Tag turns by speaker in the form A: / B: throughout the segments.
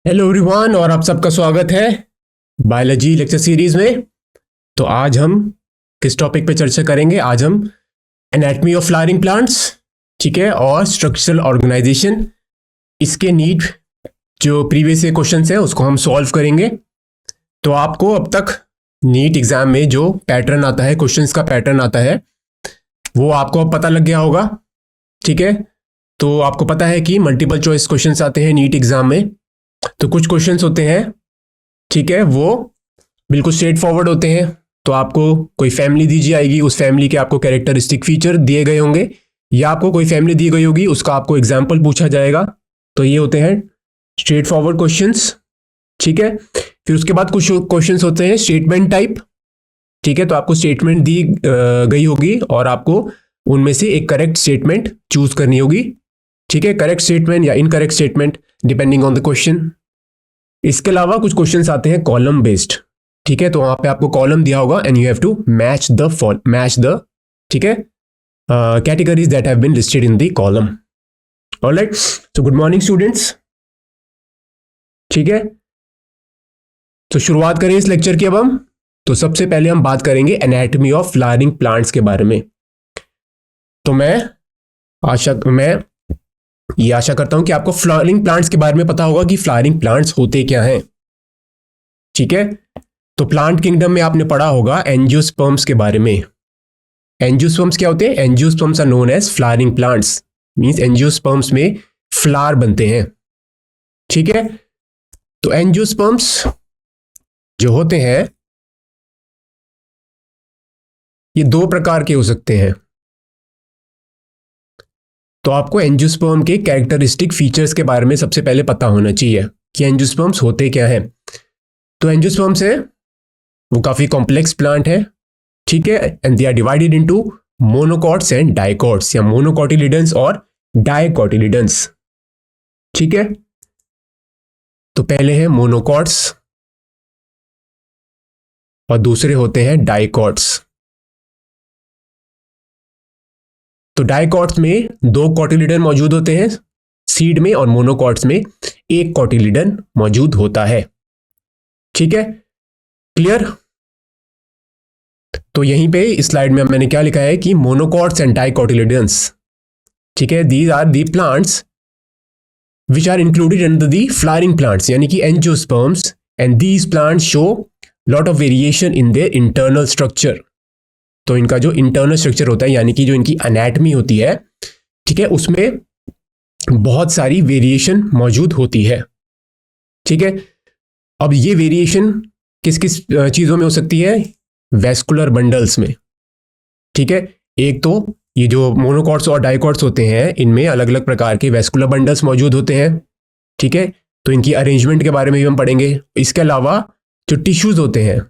A: Hello everyone और आप सबका स्वागत है बायोलॉजी लेक्चर सीरीज में। तो आज हम किस टॉपिक पे चर्चा करेंगे? आज हम एनाटॉमी ऑफ फ्लावरिंग प्लांट्स, ठीक है, और स्ट्रक्चरल ऑर्गेनाइजेशन, इसके नीड जो प्रीवियस क्वेश्चन है उसको हम सॉल्व करेंगे। तो आपको अब तक नीट एग्जाम में जो पैटर्न आता है, क्वेश्चंस का पैटर्न आता है, वो आपको अब पता लग गया होगा, ठीक है। तो आपको पता है कि मल्टीपल चॉइस क्वेश्चंस आते हैं नीट एग्जाम में। तो कुछ क्वेश्चंस होते हैं, ठीक है, वो बिल्कुल स्ट्रेट फॉरवर्ड होते हैं। तो आपको कोई फैमिली दी जाएगी, उस फैमिली के आपको कैरेक्टरिस्टिक फीचर दिए गए होंगे, या आपको कोई फैमिली दी गई होगी, उसका आपको एग्जाम्पल पूछा जाएगा। तो ये होते हैं स्ट्रेट फॉरवर्ड क्वेश्चंस, ठीक है। फिर उसके बाद कुछ क्वेश्चंस होते हैं स्टेटमेंट टाइप, ठीक है। तो आपको स्टेटमेंट दी गई होगी और आपको उनमें से एक करेक्ट स्टेटमेंट चूज करनी होगी, ठीक है। करेक्ट स्टेटमेंट या incorrect statement depending on the question. इसके अलावा कुछ क्वेश्चंस आते हैं कॉलम बेस्ड, ठीक है। तो वहां पे आपको कॉलम दिया होगा and you have to match the, ठीक है, categories that have been listed in the column. Alright, so good morning students, ठीक है। तो शुरुआत करें इस लेक्चर की अब हम। तो सबसे पहले हम बात करेंगे एनाटॉमी ऑफ फ्लावरिंग प्लांट्स के बारे में। तो मैं ये आशा करता हूं कि आपको फ्लावरिंग प्लांट्स के बारे में पता होगा कि फ्लावरिंग प्लांट्स होते क्या हैं, ठीक है। तो प्लांट किंगडम में आपने पढ़ा होगा एंजियोस्पर्म्स के बारे में। एंजियोस्पर्म्स क्या होते हैं? Angiosperms are known as flowering plants, means angiosperms में फ्लावर बनते हैं, ठीक है। तो एंजियोस्पर्म्स जो होते हैं ये दो प्रकार के हो सकते हैं। तो आपको एंजियोस्पर्म के कैरेक्टरिस्टिक फीचर्स के बारे में सबसे पहले पता होना चाहिए कि एंजियोस्पर्म्स होते क्या हैं। तो एंजियोस्पर्म्स है वो काफी कॉम्प्लेक्स प्लांट है, ठीक है, and they are divided into monocots and dicots, या मोनोकॉटिलिडन्स और डाइकॉटिलिडन्स, ठीक है। तो पहले है मोनोकॉट्स और दूसरे होते हैं डाइकॉट्स। तो डाइकॉट्स में दो कॉटिलिडन मौजूद होते हैं सीड में, और मोनोकॉट्स में एक कॉटिलिडन मौजूद होता है, ठीक है, क्लियर। तो यहीं पे इस स्लाइड में मैंने क्या लिखा है कि मोनोकॉट्स एंड डाइकॉटिलिडन्स, ठीक है, these are the plants which are included under the flowering plants, यानी कि angiosperms, and these plants show lot of variation in their internal structure. तो इनका जो इंटरनल स्ट्रक्चर होता है, यानी कि जो इनकी एनाटॉमी होती है, ठीक है, उसमें बहुत सारी वेरिएशन मौजूद होती है, ठीक है। अब ये वेरिएशन किस किस चीजों में हो सकती है? वेस्कुलर बंडल्स में, ठीक है। एक तो ये जो मोनोकॉट्स और डाइकॉट्स होते हैं, इनमें अलग अलग प्रकार के वेस्कुलर बंडल्स मौजूद होते हैं, ठीक है। तो इनकी अरेंजमेंट के बारे में भी हम पढ़ेंगे। इसके अलावा जो टिश्यूज होते हैं,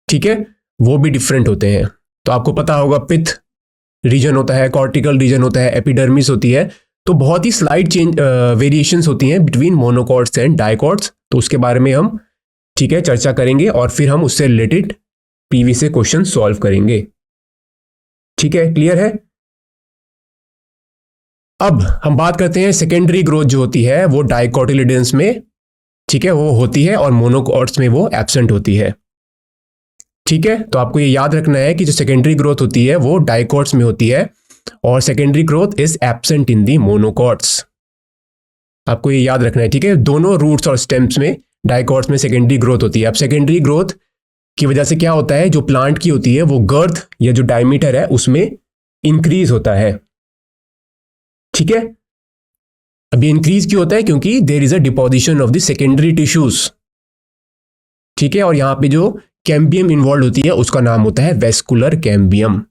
A: ठीक है, वो भी डिफरेंट होते हैं। तो आपको पता होगा पिथ रीजन होता है, कॉर्टिकल रीजन होता है, एपिडर्मिस होती है। तो बहुत ही स्लाइड चेंज वेरिएशंस होती हैं बिटवीन मोनोकॉट्स एंड डाइकॉट्स। तो उसके बारे में हम, ठीक है, चर्चा करेंगे और फिर हम उससे रिलेटेड पीवीसी क्वेश्चन सॉल्व करेंगे, ठीक है, क्लियर है। अब हम बात करते हैं सेकेंडरी ग्रोथ जो होती है वो डाइकॉटिलिडन्स में, ठीक है, वो होती है, और मोनोकॉट्स में वो एब्सेंट होती है, ठीक है। तो आपको ये याद रखना है कि जो सेकेंडरी ग्रोथ होती है वो डाइकॉट्स में होती है, और secondary growth is absent in the monocots. आपको ये याद रखना है, ठीक है। दोनों रूट्स और स्टेम्स में, डाइकॉट्स में सेकेंडरी ग्रोथ होती है। अब सेकेंडरी ग्रोथ की वजह से क्या होता है, जो प्लांट की होती है वो गर्थ या जो डायमीटर है उसमें इंक्रीज होता है, ठीक है। अब ये इंक्रीज क्यों होता है? क्योंकि there is a deposition of the secondary tissues, ठीक है। और यहां पे जो कैम्बियम इन्वॉल्व होती है उसका नाम होता है वेस्कुलर कैम्बियम।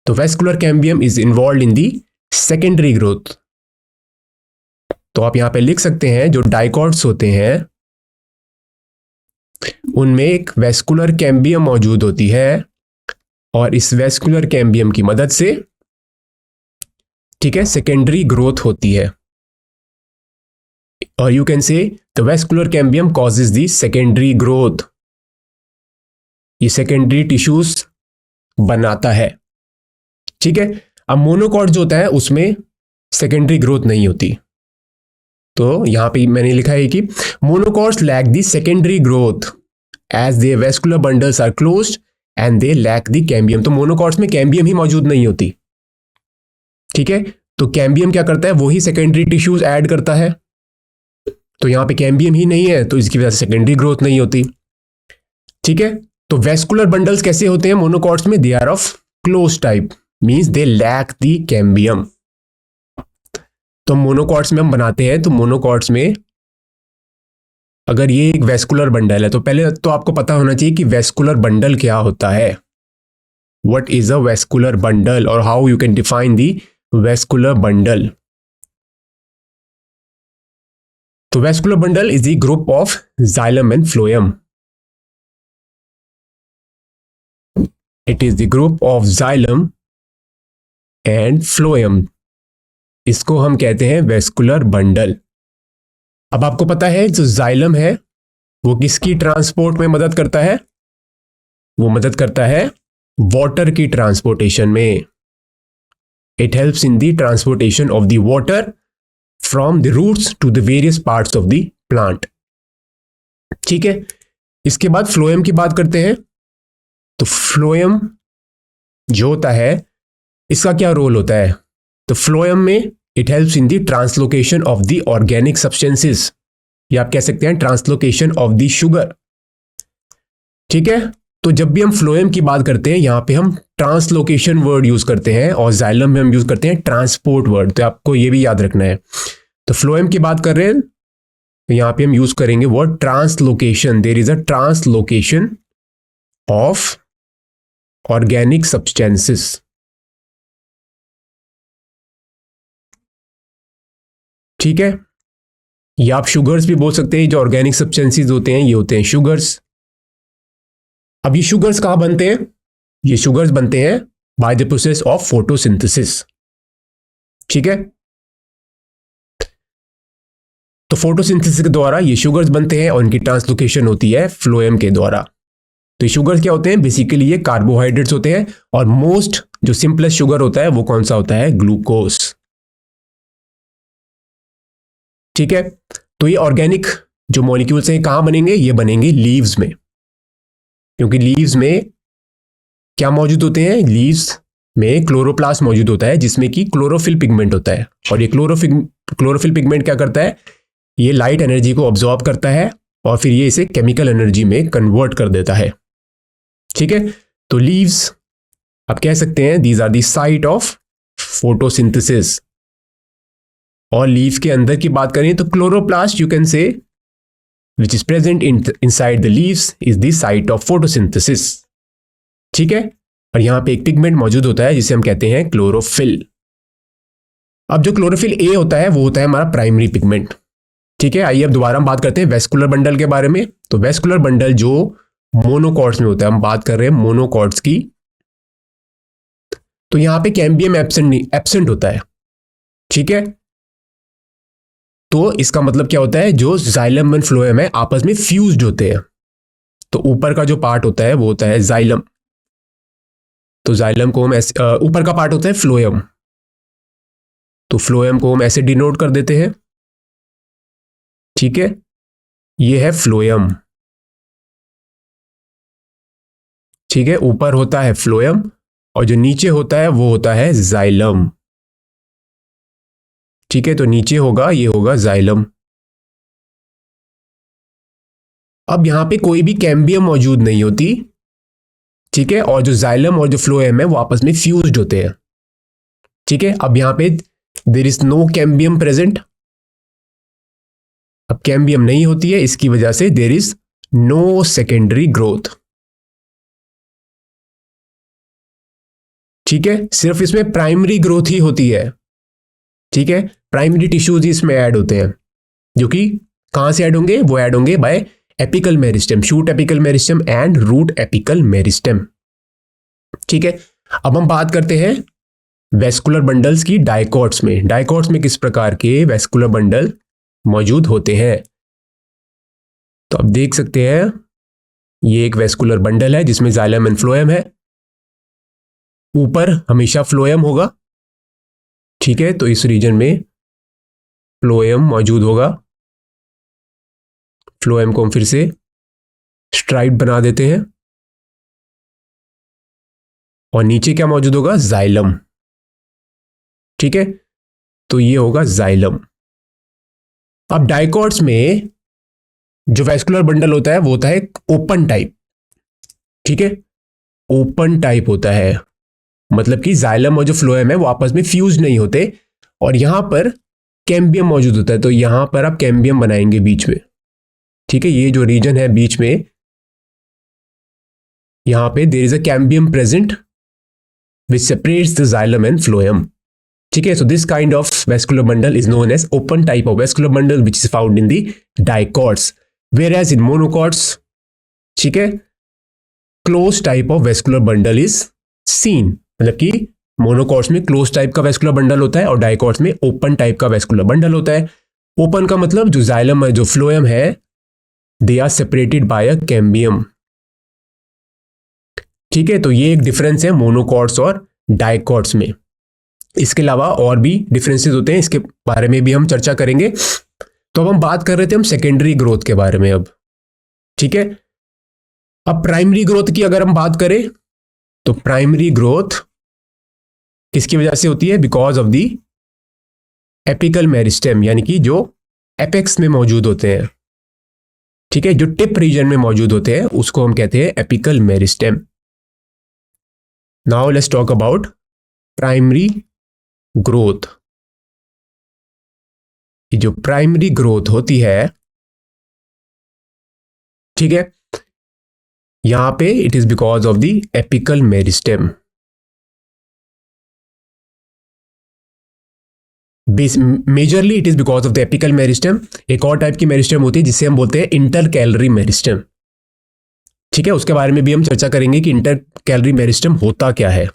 A: तो vascular cambium is involve in the secondary growth. तो आप यहां पे लिख सकते हैं जो डाइकॉट्स होते हैं उनमें एक वेस्कुलर कैम्बियम मौजूद होती है, और इस वेस्कुलर कैम्बियम की मदद से, ठीक है, सेकेंडरी ग्रोथ होती है। और you can say the vascular cambium causes the secondary growth. ये सेकेंडरी टिश्यूज बनाता है, ठीक है। अब मोनोकॉट जो होता है उसमें सेकेंडरी ग्रोथ नहीं होती, तो यहाँ पे मैंने लिखा है कि monocots lack the secondary growth as they vascular bundles are closed and they lack the cambium. तो मोनोकॉट्स में कैम्बियम ही मौजूद नहीं होती, ठीक है। तो कैम्बियम क्या करता है, वही सेकेंडरी टिश्यूज ऐड करता है। तो यहाँ पे कैम्बियम ही नहीं है, तो इसकी वजह से सेकेंडरी ग्रोथ नहीं होती, ठीक है। तो वेस्कुलर बंडल्स कैसे होते हैं मोनोकॉट्स में, they are of close type, means they lack the cambium. तो मोनोकॉट्स में हम बनाते हैं, तो मोनोकॉट्स में अगर ये एक वेस्कुलर बंडल है, तो पहले तो आपको पता होना चाहिए कि वेस्कुलर बंडल क्या होता है, what is a vascular bundle और how you can define the vascular bundle. तो vascular bundle is the group of xylem and phloem. It is the group of xylem and phloem, इसको हम कहते हैं vascular bundle. अब आपको पता है जो जाइलम है वो किसकी ट्रांसपोर्ट में मदद करता है, वो मदद करता है वाटर की ट्रांसपोर्टेशन में। It helps in the transportation of the water from the roots to the various parts of the plant, ठीक है। इसके बाद फ्लोएम की बात करते हैं। तो फ्लोएम जो होता है, इसका क्या रोल होता है, तो फ्लोएम में it helps in the translocation of the organic substances, या आप कह सकते हैं ट्रांसलोकेशन ऑफ द शुगर, ठीक है। तो जब भी हम फ्लोएम की बात करते हैं, यहां पे हम ट्रांसलोकेशन वर्ड यूज करते हैं और जाइलम में हम यूज करते हैं ट्रांसपोर्ट वर्ड, तो आपको ये भी याद रखना है। तो फ्लोएम की बात कर रहे हैं, तो यहां पे हम यूज करेंगे word translocation. There is a translocation of organic substances, ठीक है। या आप शुगर्स भी बोल सकते हैं, जो ऑर्गेनिक सब्सटेंसेस होते हैं ये होते हैं शुगर्स। अब ये शुगर्स कहां बनते हैं, ये शुगर्स बनते हैं by the process of photosynthesis, ठीक है। तो फोटोसिंथेसिस के द्वारा ये शुगर्स बनते हैं और इनकी ट्रांसलोकेशन होती है फ्लोएम के द्वारा। तो ये शुगर्स क्या होते हैं, बेसिकली ये कार्बोहाइड्रेट्स होते हैं, और मोस्ट जो सिंपलेस्ट शुगर होता है वो कौन सा होता है, ग्लूकोज, ठीक है। तो ये ऑर्गेनिक जो मॉलिक्यूल्स हैं कहां बनेंगे, ये बनेंगे लीव्स में, क्योंकि लीव्स में क्या मौजूद होते हैं, लीव्स में क्लोरोप्लास्ट मौजूद होता है जिसमें कि क्लोरोफिल पिगमेंट होता है। और ये क्लोरोफिल पिगमेंट क्या करता है, ये लाइट एनर्जी को ऑब्जॉर्ब करता है और फिर ये इसे केमिकल एनर्जी में कन्वर्ट कर देता है, ठीक है। तो लीव्स आप कह सकते हैं these are the site of photosynthesis. और लीव के अंदर की बात करें तो chloroplast you can say which is present inside the leaves is the site of photosynthesis, ठीक है। और यहां पे एक पिगमेंट मौजूद होता है जिसे हम कहते हैं क्लोरोफिल। अब जो क्लोरोफिल ए होता है वो होता है हमारा प्राइमरी पिगमेंट, ठीक है। आइए अब दोबारा हम बात करते हैं वेस्कुलर बंडल के बारे में। तो वेस्कुलर बंडल जो मोनोकॉट्स में होता है, हम बात कर रहे हैं मोनोकॉट्स की, तो यहां पे कैम्बियम एब्सेंट होता है, ठीक है। तो इसका मतलब क्या होता है, जो जाइलम एंड फ्लोएम है आपस में फ्यूज्ड होते हैं। तो ऊपर का जो पार्ट होता है वो होता है जाइलम, तो जाइलम को हम ऐसे, ऊपर का पार्ट होता है फ्लोएम, तो फ्लोएम को हम ऐसे डिनोट कर देते हैं, ठीक है। ये है फ्लोएम, ठीक है। ऊपर होता है फ्लोएम और जो नीचे होता है वो होता है जाइलम, ठीक है। तो नीचे होगा, ये होगा जाइलम। अब यहां पे कोई भी कैम्बियम मौजूद नहीं होती, ठीक है। और जो जाइलम और जो फ्लोएम है वो आपस में फ्यूज्ड होते हैं, ठीक है। अब यहां पे there is no cambium present, अब कैम्बियम नहीं होती है, इसकी वजह से there is no secondary growth, ठीक है। सिर्फ इसमें प्राइमरी ग्रोथ ही होती है, ठीक है। प्राइमरी टिश्यूज इसमें ऐड होते हैं, जो कि कहां से ऐड होंगे, वो ऐड होंगे by apical meristem, shoot apical meristem and root apical meristem, ठीक है। अब हम बात करते हैं वेस्कुलर बंडल्स की डाइकॉट्स में। डाइकॉट्स में किस प्रकार के वेस्कुलर बंडल मौजूद होते हैं, तो आप देख सकते हैं ये एक वेस्कुलर बंडल है जिसमें जाइलम एंड फ्लोएम है, ऊपर हमेशा फ्लोएम होगा, ठीक है। तो इस रीजन में फ्लोएम मौजूद होगा। फ्लोएम को हम फिर से स्ट्राइप बना देते हैं और नीचे क्या मौजूद होगा, जाइलम। ठीक है, तो ये होगा जाइलम। अब डाइकॉट्स में जो वैस्कुलर बंडल होता है वो होता है ओपन टाइप। ठीक है, ओपन टाइप होता है, मतलब कि जाइलम और जो फ्लोएम है वो आपस में फ्यूज नहीं होते और यहां पर कैम्बियम मौजूद होता है। तो यहां पर आप कैम्बियम बनाएंगे बीच में। ठीक है, ये जो रीजन है बीच में, यहां पे there is a cambium present which separates the xylem and phloem. ठीक है, so this kind of vascular bundle is known as open type of vascular bundle which is found in the dicots, whereas in monocots, ठीक है, closed type of vascular bundle is seen। मतलब कि monocots में close type का vascular bundle होता है और dicots में ओपन टाइप का वेस्कुलर बंडल होता है। ओपन का मतलब जो जाइलम है, जो फ्लोएम है, they are separated by a cambium. ठीक है, तो ये एक डिफरेंस है मोनोकॉट्स और डाइकॉट्स में। इसके अलावा और भी डिफरेंसेस होते हैं, इसके बारे में भी हम चर्चा करेंगे। तो अब हम बात कर रहे थे हम सेकेंडरी ग्रोथ के बारे में अब। ठीक है, अब प्राइमरी ग्रोथ की अगर हम बात करें तो प्राइमरी ग्रोथ किसकी वजह से होती है, because of the apical meristem, यानी कि जो एपेक्स में मौजूद होते हैं। ठीक है, जो टिप रीजन में मौजूद होते हैं उसको हम कहते हैं apical meristem. Now let's talk about primary growth. जो प्राइमरी ग्रोथ होती है, ठीक है, यहां पे it is because of the apical meristem. Majorly it is because of the apical meristem. एक और टाइप की मेरिस्टेम होती है जिसे हम बोलते हैं इंटर कैलरी मेरिस्टेम। ठीक है, उसके बारे में भी हम चर्चा करेंगे कि इंटर कैलरी मेरिस्टेम होता क्या है।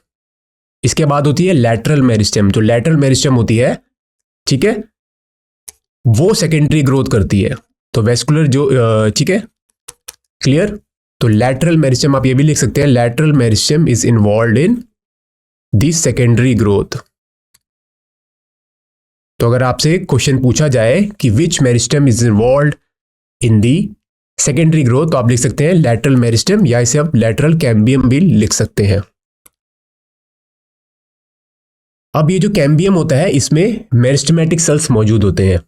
A: इसके बाद होती है लैटरल मेरिस्टेम। जो लैटरल मेरिस्टेम होती है, ठीक है, वो सेकेंडरी ग्रोथ करती है। तो वेस्कुलर जो, ठीक है, क्लियर। तो लैटरल मेरिस्टेम आप ये भी लिख सकते हैं, lateral meristem is involve in the secondary growth. तो अगर आपसे क्वेश्चन पूछा जाए कि which meristem is involve in the secondary growth, तो आप लिख सकते हैं लैटरल मेरिस्टेम, या इसे आप लैटरल कैम्बियम भी लिख सकते हैं। अब ये जो कैम्बियम होता है इसमें मेरिस्टेमेटिक सेल्स मौजूद होते हैं।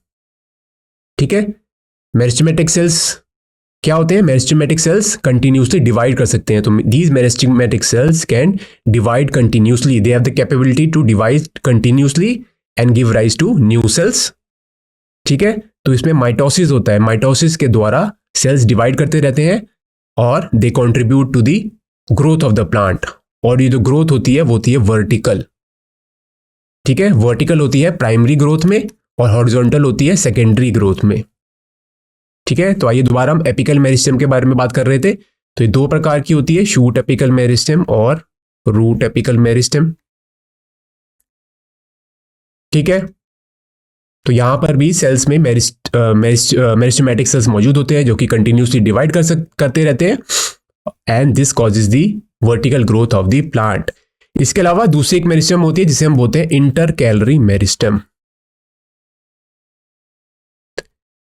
A: ठीक है, मेरिस्टेमेटिक सेल्स क्या होते हैं, मेरिस्टेमेटिक सेल्स कंटिन्यूसली डिवाइड कर सकते हैं। तो these meristematic cells can divide continuously, they have the capability to divide continuously and give rise to new cells. ठीक है, तो इसमें माइटोसिस होता है, माइटोसिस के द्वारा सेल्स डिवाइड करते रहते हैं और they contribute to the growth of the plant. और ये जो ग्रोथ होती है वो होती है वर्टिकल। ठीक है, वर्टिकल होती है प्राइमरी ग्रोथ में और हॉरिजॉन्टल होती है सेकेंडरी ग्रोथ में। ठीक है, तो आइए दोबारा हम एपिकल मेरिस्टेम के बारे में बात कर रहे थे। तो ये दो प्रकार की होती है, शूट एपिकल मेरिस्टेम और रूट एपिकल मेरिस्टेम। ठीक है, तो यहां पर भी सेल्स में मेरिस्टेमेटिक सेल्स मौजूद होते हैं जो कि कंटिन्यूसली डिवाइड करते रहते हैं and this causes the vertical growth of the plant. इसके अलावा दूसरी एक मेरिस्टेम होती है जिसे हम बोलते हैं इंटर कैलरी मेरिस्टेम।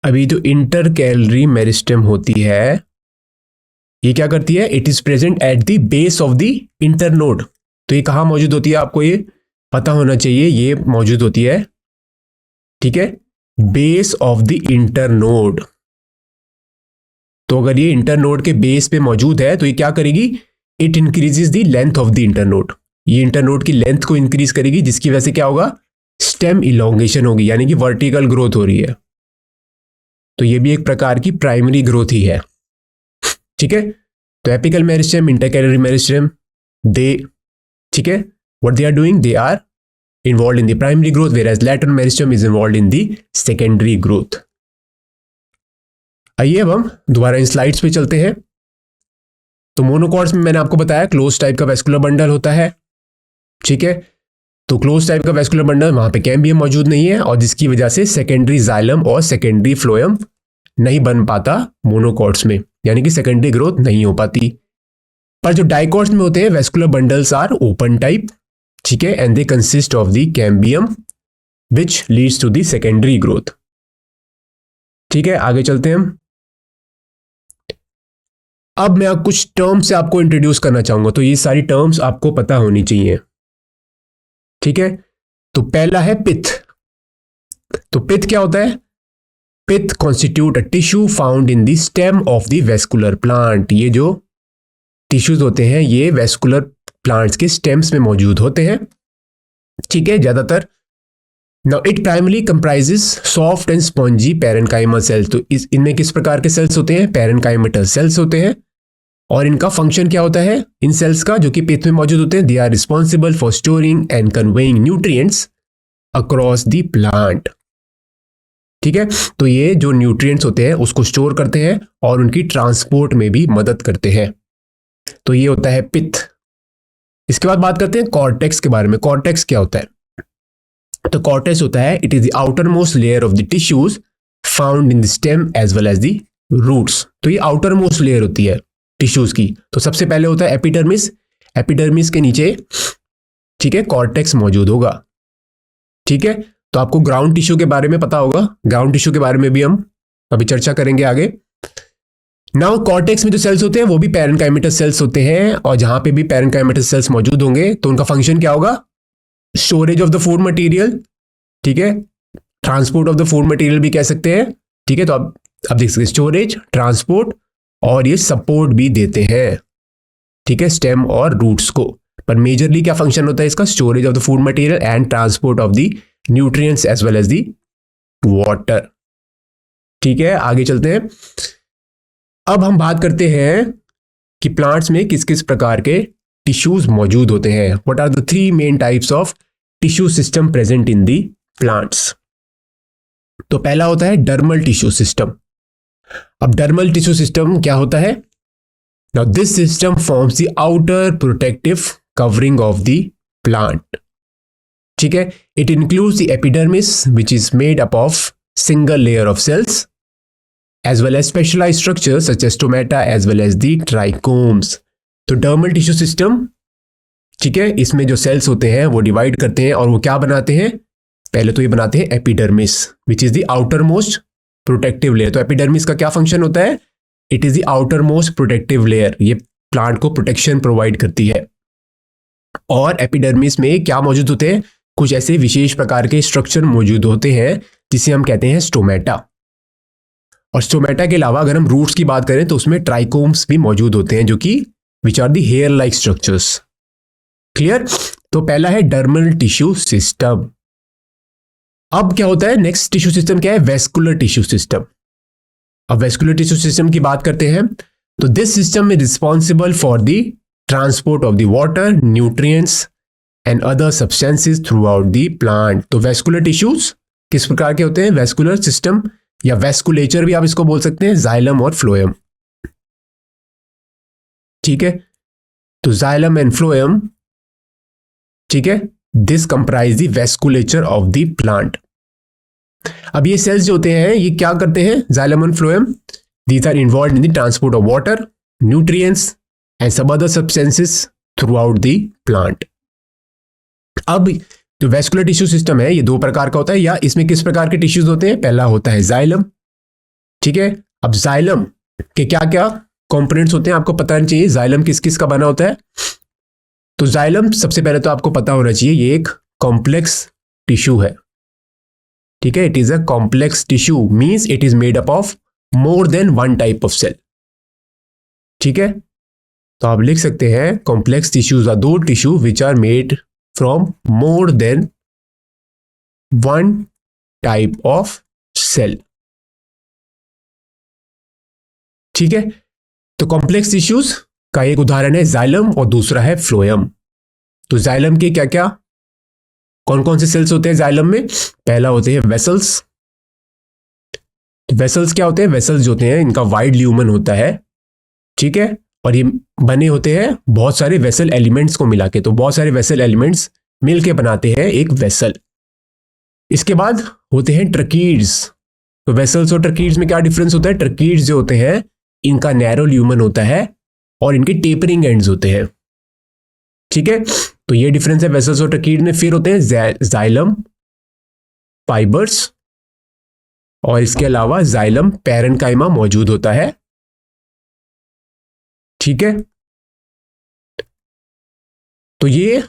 A: अभी जो इंटर कैलरी मेरिस्टेम होती है ये क्या करती है, it is present at the base of the internode. तो ये कहां मौजूद होती है, आपको ये पता होना चाहिए, ये मौजूद होती है, ठीक है, बेस ऑफ द इंटरनोड। तो अगर ये इंटरनोड के बेस पे मौजूद है तो ये क्या करेगी, it increases the length of the internode. ये इंटरनोड की लेंथ को इंक्रीज करेगी जिसकी वजह से क्या होगा, स्टेम इलोंगेशन होगी, यानी कि वर्टिकल ग्रोथ हो रही है। तो ये भी एक प्रकार की प्राइमरी ग्रोथ ही है। ठीक है, तो apical meristem, intercalary meristem, they, ठीक है, what they are doing, they are involved in the primary growth whereas lateral meristem is involved in the secondary growth। आइए अब हम दोबारा इन स्लाइड्स पे चलते हैं। तो मोनोकॉट्स में मैंने आपको बताया क्लोज टाइप का वेस्कुलर बंडल होता है। ठीक है, तो क्लोज टाइप का वेस्कुलर बंडल, वहां पे कैम्बियम मौजूद नहीं है और जिसकी वजह से सेकेंडरी जाइलम और सेकेंडरी फ्लोएम नहीं बन पाता मोनोकॉट्स में, यानी कि सेकेंडरी ग्रोथ नहीं हो पाती। पर जो डाइकॉट्स में होते हैं vascular bundles are open type, ठीक है, and they consist of the cambium which leads to the secondary growth. ठीक है, आगे चलते हैं हम। अब मैं कुछ टर्म्स से आपको इंट्रोड्यूस करना चाहूंगा, तो ये सारी टर्म्स आपको पता होनी चाहिए। ठीक है, तो पहला है पिथ। तो पिथ क्या होता है? Pith constitute a tissue found in the stem of the vascular plant. ये जो टिश्यूज होते हैं ये वेस्कुलर प्लांट्स के स्टेम्स में मौजूद होते हैं। ठीक है, ज्यादातर। Now it primary comprises soft and spongy parenchymal cells. तो इनमें किस प्रकार के सेल्स होते हैं? पैरेनकाइमेटल सेल्स होते हैं। और इनका फंक्शन क्या होता है इन सेल्स का, जो कि पिथ में मौजूद होते हैं? They are responsible for storing and conveying nutrients across the plant. ठीक है, तो ये जो न्यूट्रिएंट्स होते हैं उसको स्टोर करते हैं और उनकी ट्रांसपोर्ट में भी मदद करते हैं। तो ये होता है पिथ। इसके बाद बात करते हैं कॉर्टेक्स के बारे में। कॉर्टेक्स क्या होता है? तो कॉर्टेक्स होता है, it is the outer most layer of the tissues found in the stem as well as the roots. तो ये आउटर मोस्ट लेयर होती है टिश्यूज की। तो सबसे पहले होता है एपिडर्मिस। एपिडर्मिस के नीचे, ठीक है, कॉर्टेक्स मौजूद होगा। ठीक है, तो आपको ग्राउंड टिश्यू के बारे में पता होगा। ग्राउंड टिश्यू के बारे में भी हम अभी चर्चा करेंगे आगे। नाउ कॉर्टेक्स में जो सेल्स होते हैं वो भी पैरेनकाइमेटस सेल्स होते हैं, और जहां पे भी पैरेनकाइमेटस सेल्स मौजूद होंगे तो उनका फंक्शन क्या होगा? Storage of the food material. ठीक है, transport of the food material भी कह सकते हैं। ठीक है, तो आप देख सकते हैं स्टोरेज, ट्रांसपोर्ट, और ये सपोर्ट भी देते हैं, ठीक है, स्टेम और रूट्स को। पर मेजरली क्या फंक्शन होता है इसका? Storage of the food material and transport of the nutrients as well as the water. ठीक है, आगे चलते हैं। अब हम बात करते हैं कि प्लांट्स में किस किस प्रकार के टिश्यूज मौजूद होते हैं। What are the three main types of tissue system present in the plants? तो पहला होता है डर्मल टिश्यू सिस्टम। अब डर्मल टिश्यू सिस्टम क्या होता है? Now this system forms the outer protective covering of the plant. ठीक है, it includes the epidermis which is made up of single layer of cells as well as specialized structures such as stomata as well as the trichomes. तो dermal tissue system, ठीक है, इसमें जो sales होते हैं वो डिवाइड करते हैं और वो क्या बनाते हैं? पहले तो ये बनाते हैं epidermis which is the outer most protective layer. तो एपिडर्मिस का क्या फंक्शन होता है? It is the outer most protective layer. ये प्लांट को प्रोटेक्शन प्रोवाइड करती है। और एपिडर्मिस में क्या मौजूद होते हैं? कुछ ऐसे विशेष प्रकार के स्ट्रक्चर मौजूद होते हैं जिसे हम कहते हैं स्टोमेटा। और स्टोमेटा के अलावा अगर हम रूट्स की बात करें तो उसमें ट्राइकोम्स भी मौजूद होते हैं, जो कि which are the hair like structures. Clear? तो पहला है डर्मल टिश्यू सिस्टम। अब क्या होता है? नेक्स्ट टिश्यू सिस्टम क्या है? Vascular tissue system. अब वेस्कुलर टिश्यू सिस्टम की बात करते हैं तो this system is responsible for the transport of the water, nutrients and other substances through out the plant. तो वेस्कुलर टिश्यूज किस प्रकार के होते हैं? वेस्कुलर सिस्टम या वेस्कुलेचर भी आप इसको बोल सकते हैं, जाइलम और फ्लोएम। ठीक है, तो जाइलम एंड फ्लोएम, ठीक है, this comprise the vasculature of the plant. अब ये सेल्स जो होते हैं ये क्या करते हैं? Xylem and phloem, these are involve in the transport of water, nutrients and some other substances through out the plant. अब जो वेस्कुलर टिश्यू सिस्टम है ये दो प्रकार का होता है, या इसमें किस प्रकार के टिश्यूज होते हैं? पहला होता है जाइलम। ठीक है, अब जाइलम के क्या क्या कंपोनेंट्स होते हैं आपको पता नहीं चाहिए। जाइलम किस किस का बना होता है? तो जाइलम सबसे पहले तो आपको पता होना चाहिए ये एक कॉम्प्लेक्स टिश्यू है। ठीक है, it is a complex tissue means it is made up of more than one type of cell. ठीक है, तो आप लिख सकते हैं कॉम्प्लेक्स टिश्यूज आर दो tissue which are made from more than one type of cell। ठीक है, तो कॉम्प्लेक्स टिश्यूज का एक उदाहरण है जाइलम और दूसरा है फ्लोएम। तो जाइलम के क्या क्या कौन कौन से सेल्स होते हैं जाइलम में? पहला होते हैं वेसल्स। वेसल्स क्या होते हैं? वेसल्स जो होते हैं इनका वाइड ल्यूमन होता है। ठीक है, और ये बने होते हैं बहुत सारे वेसल एलिमेंट्स को मिला के। तो बहुत सारे वेसल एलिमेंट्स मिलके बनाते हैं एक वेसल। इसके बाद होते हैं ट्रकीड्स। तो वेसल्स और ट्रकीड्स में क्या डिफरेंस होता है? ट्रकीड्स जो होते हैं इनका नैरो ल्यूमन होता है और इनके टेपरिंग एंड्स होते हैं। ठीक है, तो ये डिफरेंस है वेसल्स और ट्रकीड में। फिर होते हैं जाइलम फाइबर्स और इसके अलावा जाइलम पैरेन्काइमा मौजूद होता है। ठीक है, तो ये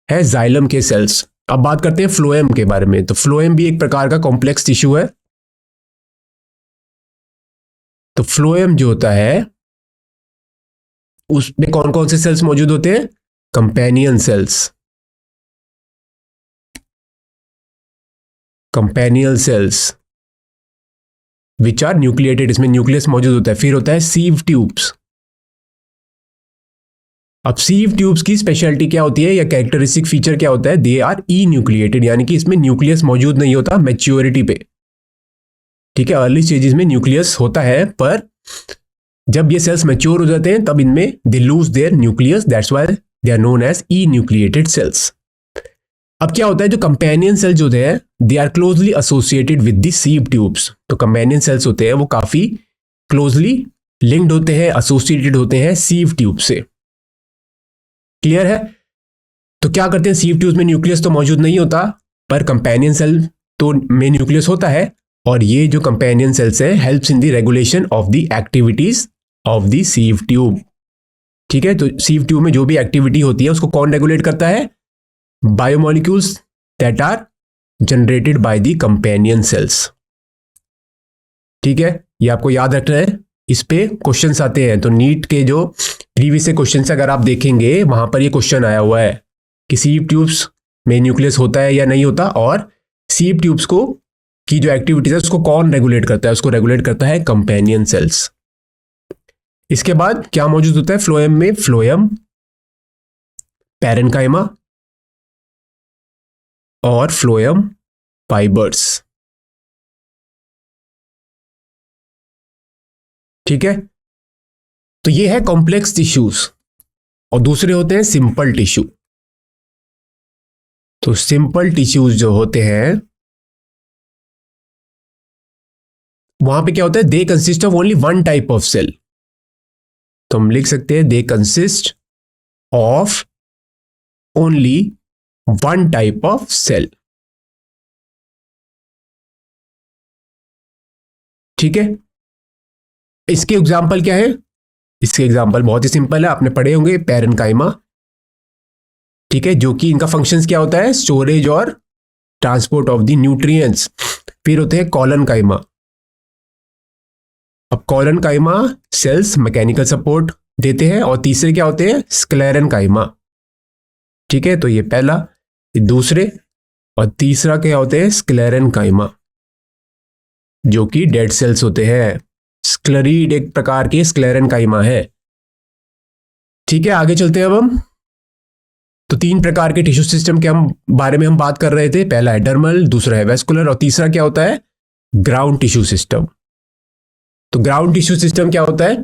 A: है जाइलम के सेल्स। अब बात करते हैं फ्लोएम के बारे में। तो फ्लोएम भी एक प्रकार का कॉम्प्लेक्स टिश्यू है। तो फ्लोएम जो होता है उसमें कौन कौन से सेल्स मौजूद होते हैं? Companion cells, companion cells which are nucleated, इसमें न्यूक्लियस मौजूद होता है। फिर होता है सीव ट्यूब्स। अब सीव ट्यूब्स की स्पेशलिटी क्या होती है या कैरेक्टरिस्टिक फीचर क्या होता है? दे आर ई न्यूक्लिएटेड, यानी कि इसमें न्यूक्लियस मौजूद नहीं होता मैच्योरिटी पे। ठीक है, अर्ली स्टेजेस में न्यूक्लियस होता है, पर जब ये सेल्स मैच्योर हो जाते हैं तब इनमें they lose their nucleus, that's why they are known as enucleated cells. अब क्या होता है, जो कंपेनियन सेल्स होते हैं they are closely associated with the sieve tubes. तो कंपेनियन सेल्स होते हैं वो काफी क्लोजली लिंक्ड होते हैं, एसोसिएटेड होते हैं सीव ट्यूब से। क्लियर है? तो क्या करते हैं, सीव ट्यूब्स में न्यूक्लियस तो मौजूद नहीं होता, पर कंपेनियन सेल तो में न्यूक्लियस होता है, और ये जो कंपेनियन सेल्स है helps in the regulation of the activities of the sieve tube. ठीक है, तो सीव ट्यूब में जो भी एक्टिविटी होती है उसको कौन रेगुलेट करता है? Biomolecules that are generated by the companion cells. ठीक है, ये आपको याद रखना है, इस पे क्वेश्चंस आते हैं। तो नीट के जो प्रीवियस से क्वेश्चंस अगर आप देखेंगे वहां पर ये क्वेश्चन आया हुआ है कि सीव ट्यूब्स में न्यूक्लियस होता है या नहीं होता, और सीव ट्यूब्स को की जो एक्टिविटीज है उसको कौन रेगुलेट करता है? उसको रेगुलेट करता है कंपेनियन सेल्स। इसके बाद क्या मौजूद होता है फ्लोएम में? फ्लोएम, पैरेन्काइमा और फ्लोएम फाइबर्स। ठीक है, तो ये है कॉम्प्लेक्स टिश्यूज, और दूसरे होते हैं सिंपल टिश्यू। तो सिंपल टिश्यूज जो होते हैं वहां पे क्या होता है? They consist of only one type of cell. तो हम लिख सकते हैं they consist of only one type of cell. ठीक है, इसके एग्जाम्पल क्या है? इसके एग्जाम्पल बहुत ही सिंपल है, आपने पढ़े होंगे पैरेन्काइमा। ठीक है, जो कि इनका फंक्शंस क्या होता है? स्टोरेज और ट्रांसपोर्ट ऑफ द न्यूट्रिएंट्स। फिर होते हैं कॉलनकाइमा। अब कॉलनकाइमा सेल्स मैकेनिकल सपोर्ट देते हैं, और तीसरे क्या होते हैं? स्क्लेरेनकाइमा। ठीक है, तो ये पहला, ये दूसरे, और तीसरा क्या होते हैं? स्क्लेरेनकाइमा, जो कि डेड सेल्स होते हैं। स्क्लरीड एक प्रकार की स्क्लेरेनकाइमा है। ठीक है, आगे चलते हैं अब हम। तो तीन प्रकार के टिश्यू सिस्टम के बारे में हम बात कर रहे थे। पहला है डर्मल, दूसरा है वेस्कुलर, और तीसरा क्या होता है? Ground tissue system. तो ग्राउंड टिश्यू सिस्टम क्या होता है?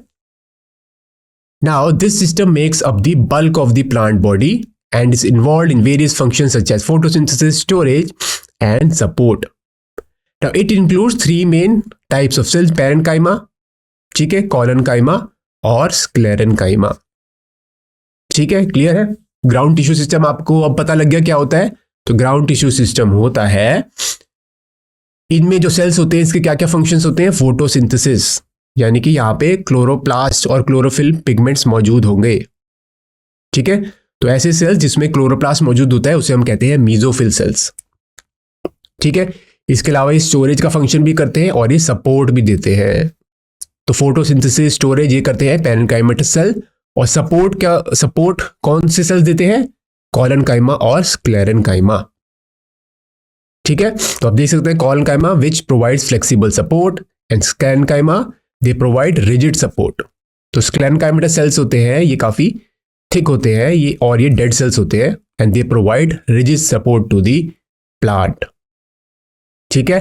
A: Now this system makes up the bulk of the plant body and is involved in various functions such as photosynthesis, storage and support. Now it includes three main types of cells, parenchyma, ठीक है, collenchyma और sclerenchyma. ठीक है, clear है? Ground tissue system आपको अब पता लग गया क्या होता है। तो ग्राउंड टिश्यू सिस्टम होता है, इनमें जो सेल्स होते हैं इसके क्या क्या फंक्शंस होते हैं? फोटोसिंथेसिस, यानी कि यहाँ पे क्लोरोप्लास्ट और क्लोरोफिल पिगमेंट्स मौजूद होंगे। ठीक है, तो ऐसे सेल्स जिसमें क्लोरोप्लास्ट मौजूद होता है उसे हम कहते हैं मीजोफिल सेल्स। ठीक है, इसके अलावा ये स्टोरेज का फंक्शन भी करते हैं और ये सपोर्ट भी देते हैं। तो फोटोसिंथेसिस, स्टोरेज ये करते हैं पैरेन्काइमेटस सेल, और सपोर्ट कौन से सेल्स देते हैं? कॉलनकाइमा और स्क्लेरेनकाइमा। ठीक है, तो आप देख सकते हैं collenchyma which provides flexible support and sclerenchyma they provide rigid support. तो स्क्लेरेनकाइमेटस सेल्स होते हैं ये काफी थिक होते हैं ये, और ये डेड सेल्स होते हैं, and they provide rigid support to the plant. ठीक है,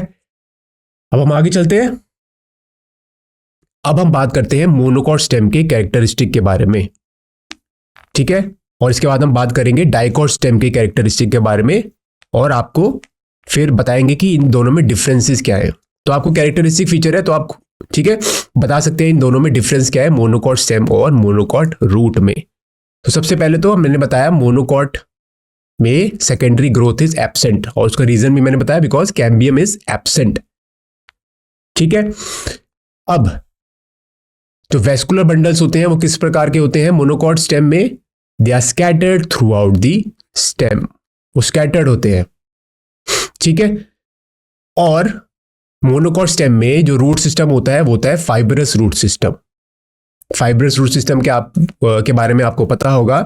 A: अब हम आगे चलते हैं। अब हम बात करते हैं मोनोकॉट स्टेम के कैरेक्टरिस्टिक के बारे में। ठीक है, और इसके बाद हम बात करेंगे डाइकॉट स्टेम के कैरेक्टरिस्टिक के बारे में, और आपको फिर बताएंगे कि इन दोनों में डिफरेंसेस क्या है। तो आपको कैरेक्टरिस्टिक फीचर है तो आप ठीक है बता सकते हैं इन दोनों में डिफरेंस क्या है, मोनोकॉट स्टेम और मोनोकॉट रूट में। तो सबसे पहले तो मैंने बताया मोनोकॉट में सेकेंडरी ग्रोथ इज एब्सेंट, और उसका रीजन भी मैंने बताया बिकॉज कैम्बियम इज एब्सेंट। ठीक है। अब जो वेस्कुलर बंडल्स होते हैं वो किस प्रकार के होते हैं? मोनोकॉट स्टेम में they are scattered through out the stem, वो स्कैटर्ड होते हैं, ठीक है। और मोनोकॉट स्टेम में जो रूट सिस्टम होता है वो होता है fibrous root system. Fibrous root system के बारे में आपको पता होगा।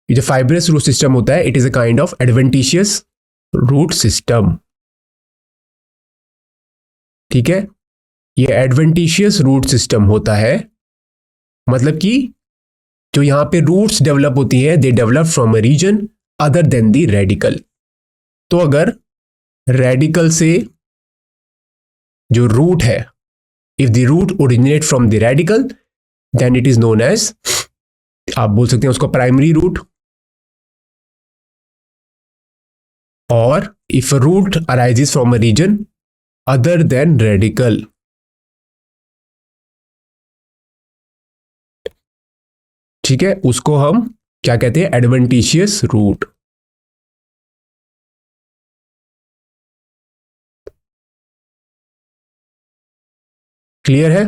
A: ये जो फाइब्रस रूट सिस्टम होता है, it is a kind of adventitious root system, ठीक है। ये एडवेंटिशियस रूट सिस्टम होता है, मतलब कि जो यहां पे रूट्स डेवलप होती हैं, they develop from a region other than the radicle. तो अगर रेडिकल से जो रूट है, if the root originate from the radicle then it is known as, आप बोल सकते हैं उसको प्राइमरी रूट। और if a root arises from a region other than radicle, ठीक है, उसको हम क्या कहते हैं? Adventitious root. क्लियर है?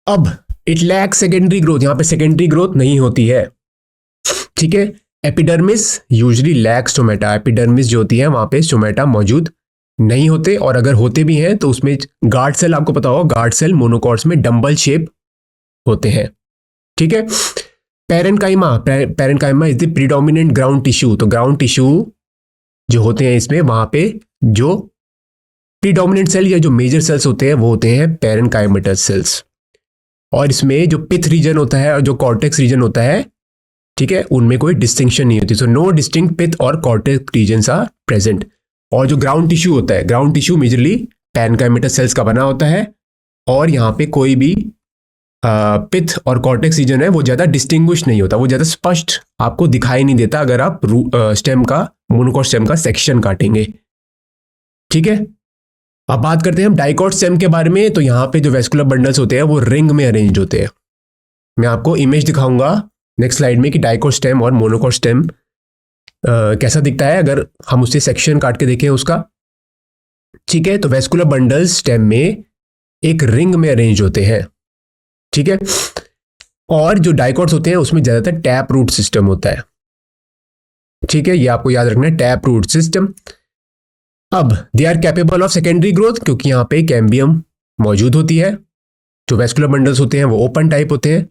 A: अब इट लैक सेकेंडरी ग्रोथ, यहां पे सेकेंडरी ग्रोथ नहीं होती है, ठीक है। Epidermis usually lack stomata, epidermis जो होती है वहां पे स्टोमेटा मौजूद नहीं होते, और अगर होते भी हैं तो उसमें गार्ड सेल, आपको पता होगा गार्ड सेल मोनोकॉट्स में डंबल शेप होते हैं, ठीक है। Parenchyma is the predominant ground tissue. तो ग्राउंड टिश्यू जो होते हैं इसमें, वहां पे जो प्रीडोमिनेंट सेल या जो मेजर सेल्स होते हैं वो होते हैं पेरेन्काइमेटस सेल्स। और इसमें जो पिथ रीजन होता है और जो कॉर्टेक्स रीजन होता है, ठीक है, उनमें कोई डिस्टिंक्शन नहीं होती। सो नो डिस्टिंक्ट पिथ और कॉर्टेक्स रीजन्स आर प्रेजेंट। और जो ग्राउंड टिश्यू होता है, ग्राउंड टिश्यू मेजरली पेरेन्काइमेटस सेल्स का बना होता है, और यहाँ पे कोई भी पिथ और कॉर्टेक्स रीजन है वो ज्यादा डिस्टिंग्विश नहीं होता, वो ज्यादा स्पष्ट आपको दिखाई नहीं देता अगर आप स्टेम का, मोनोकॉट स्टेम का सेक्शन काटेंगे, ठीक है। अब बात करते हैं हम डाइकॉट स्टेम के बारे में। तो यहाँ पे जो वेस्कुलर बंडल्स होते हैं वो रिंग में अरेंज होते हैं। मैं आपको इमेज दिखाऊंगा नेक्स्ट स्लाइड में कि डाइकॉट स्टेम और मोनोकॉट स्टेम कैसा दिखता है अगर हम उससे सेक्शन काट के देखें उसका, ठीक है। तो वेस्कुलर बंडल्स स्टेम में एक रिंग में अरेंज होते हैं, ठीक है। और जो डाइकॉट्स होते हैं उसमें ज्यादातर टैप रूट सिस्टम होता है, ठीक है, ये आपको याद रखना है, टैप रूट सिस्टम। अब they are capable of secondary growth, क्योंकि यहाँ पे कैम्बियम मौजूद होती है। जो वेस्कुलर बंडल्स होते हैं वो ओपन टाइप होते हैं,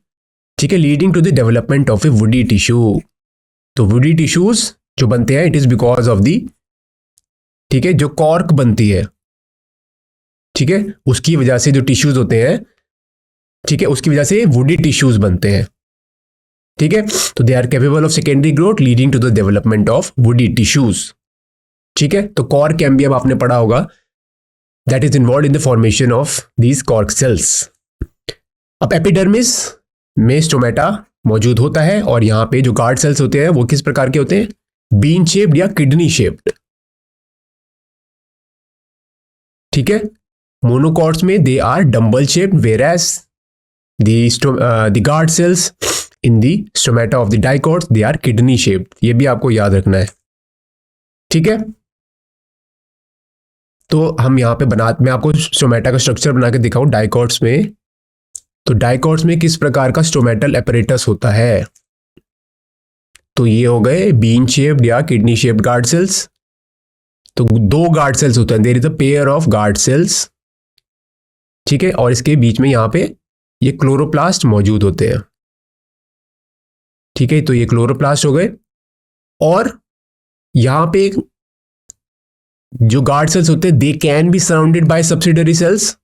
A: ठीक है, leading to the development of a woody tissue. तो वुडी टिश्यूज जो बनते हैं, it is because of the, ठीक है, जो कॉर्क बनती है, ठीक है, उसकी वजह से जो टिश्यूज होते हैं, ठीक है, उसकी वजह से वुडी टिश्यूज बनते हैं, ठीक है। तो they are capable of secondary growth leading to the development of woody tissues, ठीक है। तो कॉर्क कैम्बियम आपने पढ़ा होगा, that is involve in the formation of these cork cells. अब एपिडर्मिस में स्टोमेटा मौजूद होता है, और यहां पे जो गार्ड सेल्स होते हैं वो किस प्रकार के होते हैं? बीन शेप्ड या किडनी शेप्ड, ठीक है। मोनोकॉट्स में they are dumbbell shaped, whereas the guard cells in the stomata of the dicots they are kidney shaped. ये भी आपको याद रखना है, ठीक है। तो हम यहाँ पे मैं आपको स्टोमेटा का स्ट्रक्चर बना के दिखाऊं डाइकॉट्स में। तो डाइकॉट्स में किस प्रकार का स्टोमेटल एपरेटस होता है? तो ये हो गए बीन शेप्ड या किडनी शेप्ड गार्ड सेल्स। तो दो गार्ड सेल्स होते हैं, there is a pair of guard cells, ठीक है, और इसके बीच में यहाँ पे ये क्लोरोप्लास्ट मौजूद होते हैं, ठीक है। तो ये क्लोरोप्लास्ट हो गए, और यहां पे जो गार्ड सेल्स होते हैं they can be surrounded by subsidiary cells,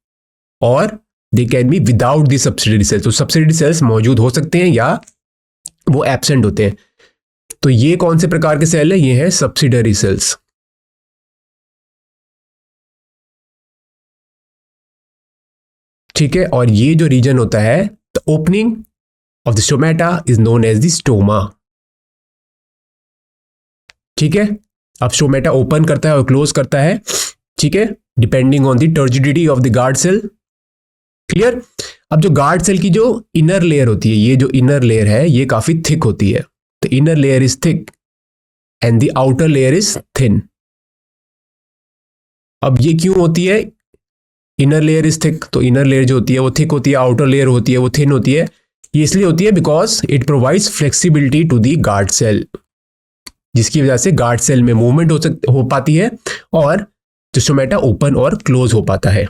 A: और they can be without the subsidiary cells. तो सब्सिडरी सेल्स मौजूद हो सकते हैं या वो एब्सेंट होते हैं। तो ये कौन से प्रकार के सेल है? ये है सब्सिडरी सेल्स, ठीक है। और ये जो रीजन होता है, the opening of the stomata is known as the stoma, ठीक है। अब स्टोमेटा ओपन करता है और क्लोज करता है, ठीक है, depending on the turgidity of the guard cell, clear. अब जो गार्ड सेल की जो इनर लेयर होती है, ये जो इनर लेयर है ये काफी थिक होती है। The inner layer is thick and the outer layer is thin, अब ये क्यों होती है? इनर लेयर इज थिक, तो इनर लेयर जो होती है वो थिक होती है, आउटर लेयर होती है वो थिन होती है। ये इसलिए होती है because it provides flexibility to the guard cell, जिसकी वजह से गार्ड सेल में मूवमेंट हो पाती है और जो स्टोमेटा ओपन और क्लोज हो पाता है।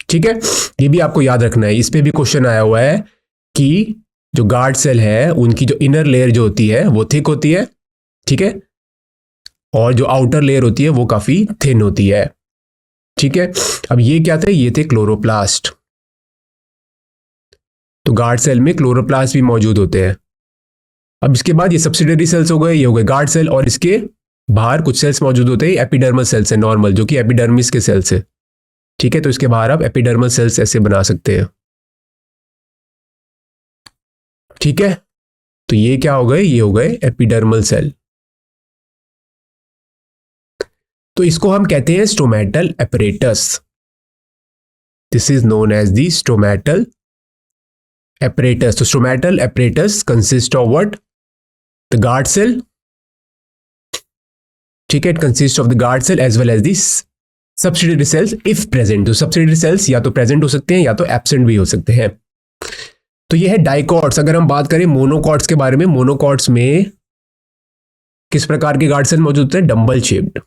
A: ठीक है, ये भी आपको याद रखना है। इस पे भी क्वेश्चन आया हुआ है कि जो गार्ड सेल है उनकी जो इनर लेयर जो होती है वो थिक होती है, ठीक है, और जो आउटर लेयर होती है वो काफी थिन होती है। ठीक है, अब ये क्या थे? ये थे क्लोरोप्लास्ट। तो गार्ड सेल में क्लोरोप्लास्ट भी मौजूद होते हैं। अब इसके बाद ये सब्सिडरी सेल्स हो गए, ये हो गए गार्ड सेल, और इसके बाहर कुछ सेल्स मौजूद होते हैं, एपिडर्मल सेल्स है नॉर्मल, जो कि एपिडर्मिस के सेल्स है। ठीक है, तो इसके बाहर आप एपिडर्मल सेल्स ऐसे बना सकते हैं। ठीक है, तो ये क्या हो गए? ये हो गए एपिडर्मल सेल। तो इसको हम कहते हैं stomatal apparatus. This is known as the stomatal apparatus. So stomatal apparatus consists of what? The guard cell. ठीक है, it consists of the guard cell as well as the subsidiary cells if present. तो subsidiary cells या तो present हो सकते हैं या तो absent भी हो सकते हैं। तो ये है डाइकॉट्स। अगर हम बात करें मोनोकॉट्स के बारे में, मोनोकॉट्स में किस प्रकार के गार्ड सेल मौजूद होते हैं? डंबल शेप्ड,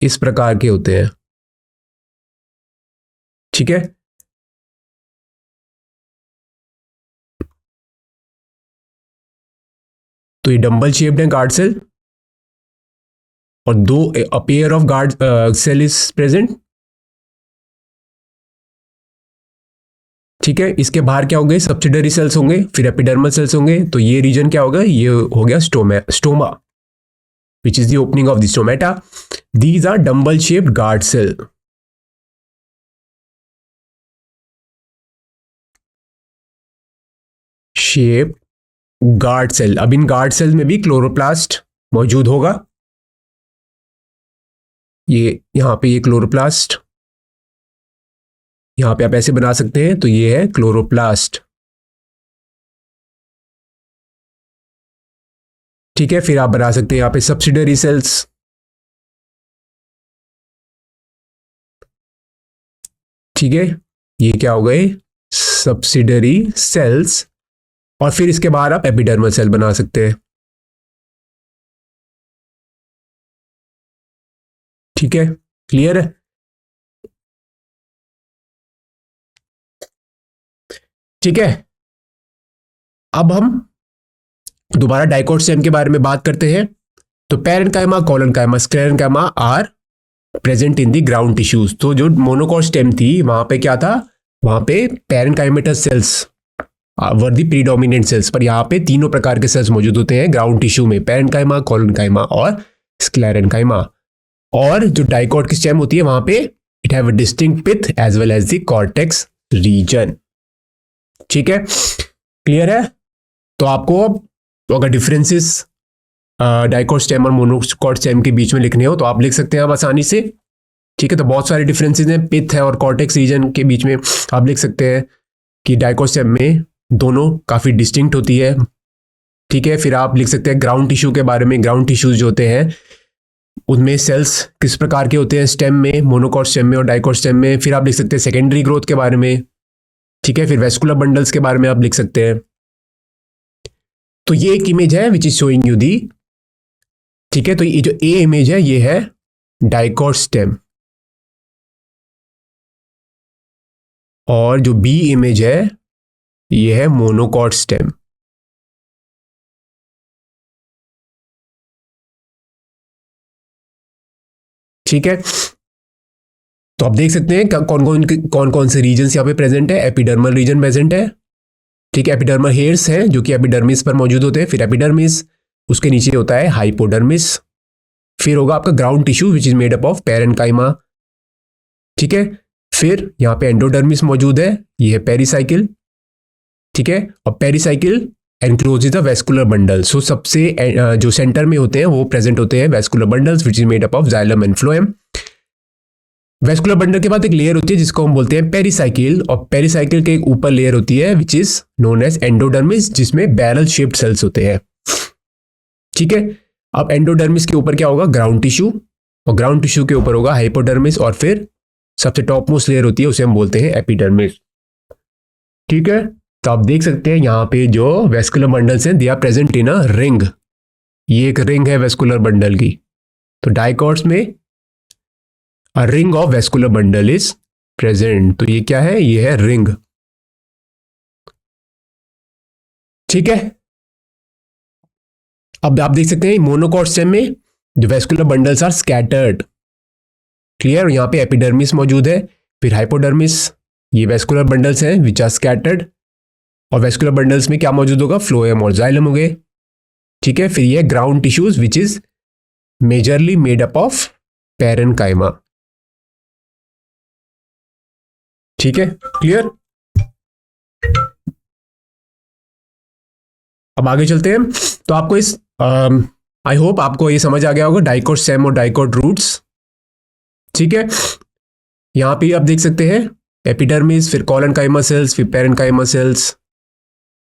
A: इस प्रकार के होते हैं। ठीक है, तो ये डंबल शेप्ड है गार्ड सेल, और दो a pair of guard cell is present. ठीक है, इसके बाहर क्या होंगे? सब्सिडरी सेल्स होंगे, फिर एपिडर्मल सेल्स होंगे। तो ये रीजन क्या होगा? ये हो गया stoma, which is the opening of the stomata. These are dumbbell shaped guard cell. Shape guard cell. अब इन गार्ड सेल में भी क्लोरोप्लास्ट मौजूद होगा। ये यहां पे ये क्लोरोप्लास्ट, यहां पे आप ऐसे बना सकते हैं, तो ये है क्लोरोप्लास्ट। ठीक है, फिर आप बना सकते हैं यहां पे सब्सिडरी सेल्स। ठीक है, ये क्या हो गए? Subsidiary cells. और फिर इसके बाहर आप एपिडर्मल सेल बना सकते हैं। ठीक है, क्लियर है? ठीक है, अब हम दोबारा डाइकोट स्टेम के बारे में बात करते हैं। तो parenchyma, collenchyma, sclerenchyma are present in the ground tissues. तो जो मोनोकॉट स्टेम थी वहां पे क्या था? वहां पे parenchymatous cells were the predominant cells, पर यहाँ पे तीनों प्रकार के सेल्स मौजूद होते हैं ग्राउंड टिश्यू में, पैरेन्काइमा, कोलोनकाइमा और स्क्लेरेन्काइमा। और जो डाइकोट की स्टेम होती है वहां पे it have a distinct pith as well as the cortex region. ठीक है, क्लियर है? तो आपको अगर डिफरेंसेस डाइकोट स्टेम और मोनोकॉट स्टेम के बीच में लिखने हो तो आप लिख सकते हैं आप आसानी से। ठीक है, तो बहुत सारे डिफरेंसेस हैं पिथ है और कॉर्टेक्स रीजन के बीच में। आप लिख सकते हैं कि डाइकोट स्टेम में दोनों काफी डिस्टिंक्ट होती है। ठीक है, फिर आप लिख सकते हैं ग्राउंड टिश्यू के बारे में। ग्राउंड टिश्यूज जो होते हैं उनमें सेल्स किस प्रकार के होते हैं स्टेम में, मोनोकॉट स्टेम में और डाइकोट स्टेम में। फिर आप लिख सकते हैं सेकेंडरी ग्रोथ के बारे में। ठीक है, फिर वेस्कुलर बंडल्स के बारे में आप लिख सकते हैं। तो ये एक इमेज है विच इज शोइंग यू दी। ठीक है, तो ये जो ए इमेज है ये है डाइकोट स्टेम, और जो बी इमेज है ये है मोनोकॉट स्टेम। ठीक है, तो आप देख सकते हैं कौन कौन से रीजन्स यहाँ पे प्रेजेंट है। एपिडर्मल रीजन प्रेजेंट है। ठीक है, एपिडर्मल हेयर्स हैं जो कि एपिडर्मिस पर मौजूद होते हैं। फिर एपिडर्मिस, उसके नीचे होता है हाइपोडर्मिस। फिर होगा आपका ground tissue which is made up of parenchyma. ठीक है, फिर यहाँ पे एंडोडर्मिस मौजूद है, ये है पेरिसाइकिल। ठीक है, और pericycle enclose the vascular bundle. So सबसे जो सेंटर में होते हैं वो प्रेजेंट होते हैं vascular bundles which is made up of xylem and phloem. Vascular bundle के बाद एक लेयर होती है जिसको हम बोलते हैं पेरिसाइकिल, और पेरिसाइकिल के एक ऊपर लेयर होती है which is known as endodermis, जिसमें बैरल शेप्ड सेल्स होते हैं। ठीक है, अब एंडोडर्मिस के ऊपर क्या होगा? Ground tissue. और ग्राउंड टिश्यू के ऊपर होगा हाइपोडर्मिस, और फिर सबसे टॉप मोस्ट लेयर होती है उसे हम बोलते हैं एपिडर्मिस। ठीक है, तो आप देख सकते हैं यहाँ पे जो वेस्कुलर बंडल्स हैं they are present in a ring. ये एक रिंग है वेस्कुलर बंडल की। तो डाइकॉट्स में a ring of vascular bundle is present. तो ये क्या है, ये है रिंग। ठीक है, अब आप देख सकते हैं मोनोकॉट स्टेम में जो vascular bundles are scattered. Clear, यहाँ पे एपिडर्मिस मौजूद है, फिर हाइपोडर्मिस, ये वेस्कुलर बंडल्स हैं विच आर स्कैटर्ड। और वेस्कुलर बंडल्स में क्या मौजूद होगा, फ्लोएम और जाइलम हो गए। ठीक है, फिर ये ground tissues which is majorly made up of parenchyma. ठीक है, क्लियर। अब आगे चलते हैं। तो आपको इस आई होप आपको ये समझ आ गया होगा डाइकोट स्टेम और डाइकोट रूट्स। ठीक है, यहां पे आप देख सकते हैं एपिडर्मिस, फिर कॉलनकाइमा सेल्स, फिर पैरेनकाइमा सेल्स,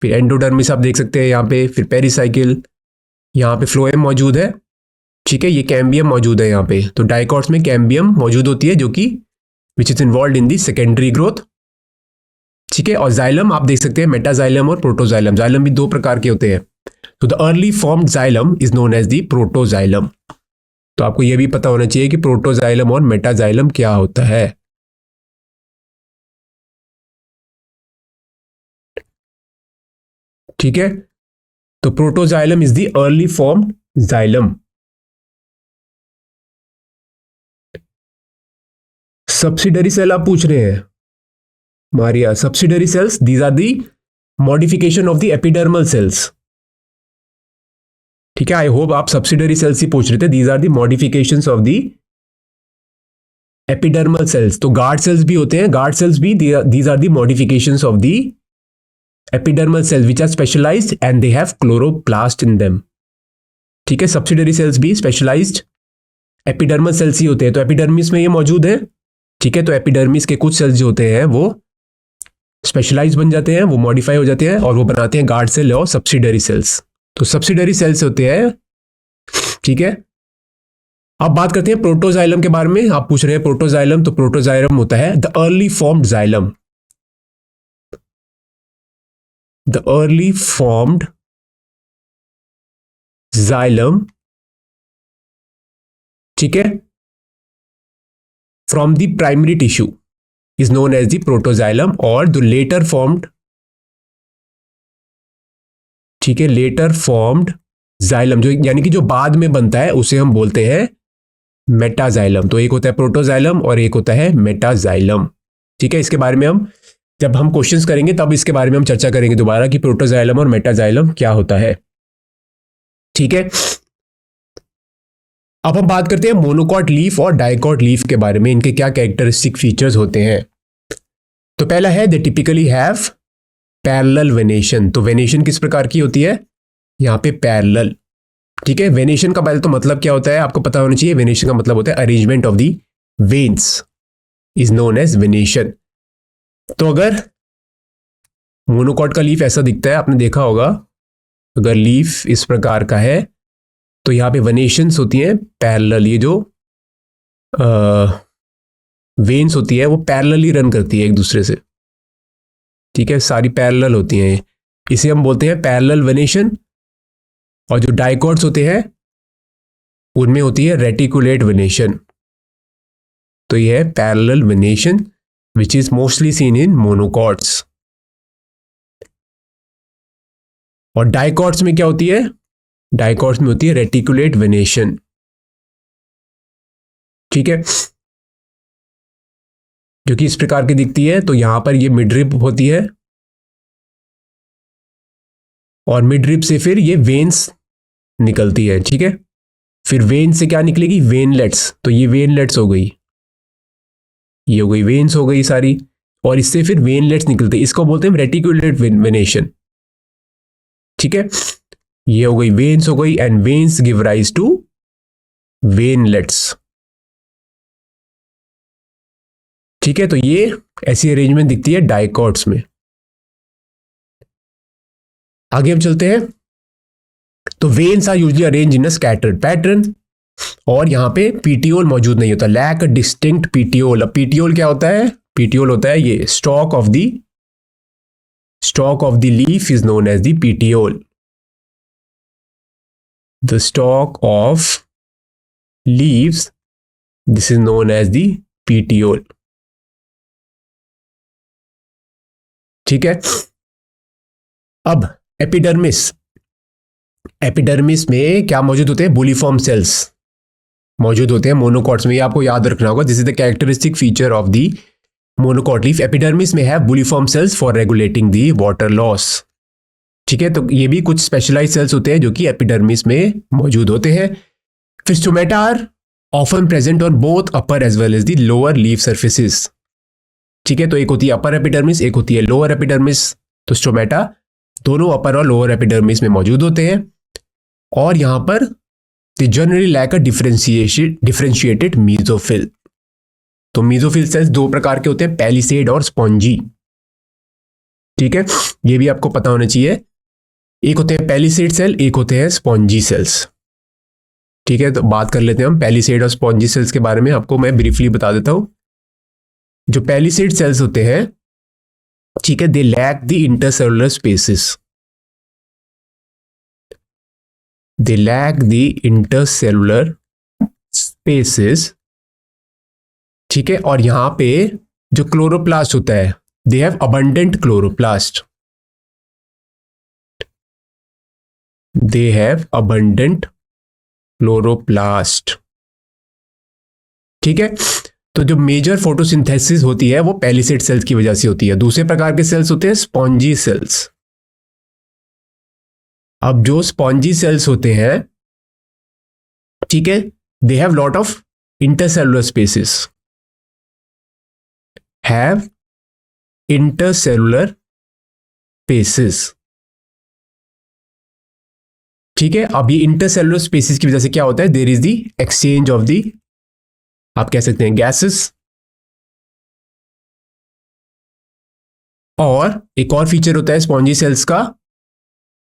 A: फिर एंडोडर्मिस आप देख सकते हैं यहाँ पे, फिर पेरिसाइकिल, यहाँ पे फ्लोएम मौजूद है। ठीक है, ये कैम्बियम मौजूद है यहाँ पे। तो डाइकोट्स में कैम्बियम मौजूद होती है जो कि which is involve in the secondary growth. ठीक है, और जाइलम आप देख सकते हैं मेटाजाइलम और प्रोटोजाइलम। जाइलम भी दो प्रकार के होते हैं। तो the early formed xylem is known as the protoxylem. तो आपको यह भी पता होना चाहिए कि प्रोटोजाइलम और मेटाजाइलम क्या होता है। ठीक है, तो protoxylem is the early formed xylem. Subsidiary cell आप पूछ रहे हैं Maria, subsidiary cells these are the modification of the epidermal cells. ठीक है, आई होप आप सब्सिडरी सेल्स ही पूछ रहे थे। These are the modifications of the epidermal cells. तो गार्ड सेल्स भी होते हैं, गार्ड सेल्स भी these are the modifications of the epidermal cells which are specialised and they have chloroplast in them. ठीक है, सब्सिडरी सेल्स भी specialised epidermal cells ही होते हैं। तो एपिडर्मिस में ये मौजूद है। ठीक है, तो एपिडर्मिस के कुछ सेल्स जो होते हैं वो स्पेशलाइज बन जाते हैं, वो मॉडिफाई हो जाते हैं और वो बनाते हैं गार्ड सेल और सब्सिडरी सेल्स। तो सब्सिडरी सेल्स होते हैं। ठीक है, अब बात करते हैं प्रोटोजाइलम के बारे में। आप पूछ रहे हैं प्रोटोजाइलम, तो प्रोटोजाइलम होता है the early formed xylem. The early formed xylem, ठीक है, from the primary tissue is known as the protoxylem, और द लेटर फॉर्म्ड, ठीक है, लेटर फॉर्म्ड जाइलम जो यानी कि जो बाद में बनता है उसे हम बोलते हैं मेटाजाइलम। तो एक होता है प्रोटोजाइलम और एक होता है मेटाजाइलम। ठीक है, इसके बारे में हम जब हम क्वेश्चंस करेंगे तब इसके बारे में हम चर्चा करेंगे दोबारा कि प्रोटोजाइलम और मेटाजाइलम क्या होता है। ठीक है, अब हम बात करते हैं मोनोकॉट लीफ और डाइकॉट लीफ के बारे में, इनके क्या कैरेक्टरिस्टिक फीचर्स होते हैं। तो पहला है दे टिपिकली हैव पैरेलल वेनेशन। तो वेनेशन किस प्रकार की होती है, यहां पे पैरेलल। ठीक है, वेनेशन का पहले तो मतलब क्या होता है आपको पता होना चाहिए। वेनेशन का मतलब होता है arrangement of the veins is known as venation. तो अगर मोनोकॉट का लीफ ऐसा दिखता है, आपने देखा होगा, अगर लीफ इस प्रकार का है तो यहाँ पे वेनेशंस होती हैं पैरेलल। ये जो वेन्स होती है वो पैरेलली रन करती है एक दूसरे से। ठीक है, सारी पैरेलल होती हैं, इसे हम बोलते हैं पैरेलल वेनेशन। और जो डाइकॉट्स होते हैं उनमें होती है रेटिकुलेट वेनेशन। तो ये है parallel venation which is mostly seen in monocots. और डाइकॉट्स में क्या होती है, डाइकॉट्स में होती है रेटिकुलेट वेनेशन। ठीक है, जो कि इस प्रकार की दिखती है। तो यहां पर ये मिडरिप होती है और मिडरिप से फिर ये वेन्स निकलती है। ठीक है, फिर वेन से क्या निकलेगी, वेनलेट्स। तो ये वेनलेट्स हो गई, ये हो गई वेन्स हो गई सारी, और इससे फिर वेनलेट्स निकलते हैं, इसको बोलते हैं रेटिकुलेट वेनेशन। ठीक है, ये हो गई वेन्स हो गई, and veins give rise to veinlets. ठीक है, तो ये ऐसी अरेंजमेंट दिखती है डाइकॉट्स में। आगे हम चलते हैं। तो veins are usually arrange in a scattered pattern. और यहाँ पे पीटियोल मौजूद नहीं होता, लैक डिस्टिंक्ट पीटियोल। अब पीटियोल क्या होता है? पीटियोल होता है ये stalk of the leaf is known as the petiole. The stalk of leaves, this is known as the petiole. ठीक है। अब एपिडर्मिस में क्या मौजूद होते हैं? बुलिफॉर्म सेल्स मौजूद होते हैं मोनोकॉट्स में। ये आपको याद रखना होगा, this is the characteristic feature of the monocot leaf. Epidermis में है bulliform cells for regulating the water loss. ठीक है, तो ये भी कुछ स्पेशलाइज सेल्स होते हैं जो कि एपिडर्मिस में मौजूद होते हैं। फिर stomata are often present on both upper as well as the lower leaf surfaces. ठीक है, तो एक होती है अपर एपिडर्मिस, एक होती है लोअर एपिडर्मिस। तो स्टोमेटा दोनों अपर और लोअर एपिडर्मिस में मौजूद होते हैं। और यहां पर they generally lack a differentiated mesophyll. तो मीजोफिल सेल्स दो प्रकार के होते हैं, पैलिसेड और स्पॉन्जी। ठीक है, ये भी आपको पता होना चाहिए। एक होते हैं पैलिसेड सेल, एक होते हैं स्पॉन्जी सेल्स। ठीक है, तो बात कर लेते हैं हम पैलिसेड और स्पॉन्जी सेल्स के बारे में। आपको मैं ब्रीफली बता देता हूं। जो पैलिसेड सेल्स होते हैं, ठीक है, they lack the intercellular spaces. They lack the intercellular spaces. ठीक है, और यहां पे जो क्लोरोप्लास्ट होता है, they have abundant chloroplast. They have abundant chloroplast. ठीक है, तो जो मेजर फोटोसिंथेसिस होती है वो पैलिसेड सेल्स की वजह से होती है। दूसरे प्रकार के सेल्स होते हैं स्पॉन्जी सेल्स। अब जो स्पॉन्जी सेल्स होते हैं, ठीक है, they have lot of intercellular spaces. Have intercellular spaces. ठीक है, अब ये इंटरसेलुलर स्पेसिस की वजह से क्या होता है? There is the exchange of the, आप कह सकते हैं, गैसेस। और एक और फीचर होता है स्पॉन्जी सेल्स का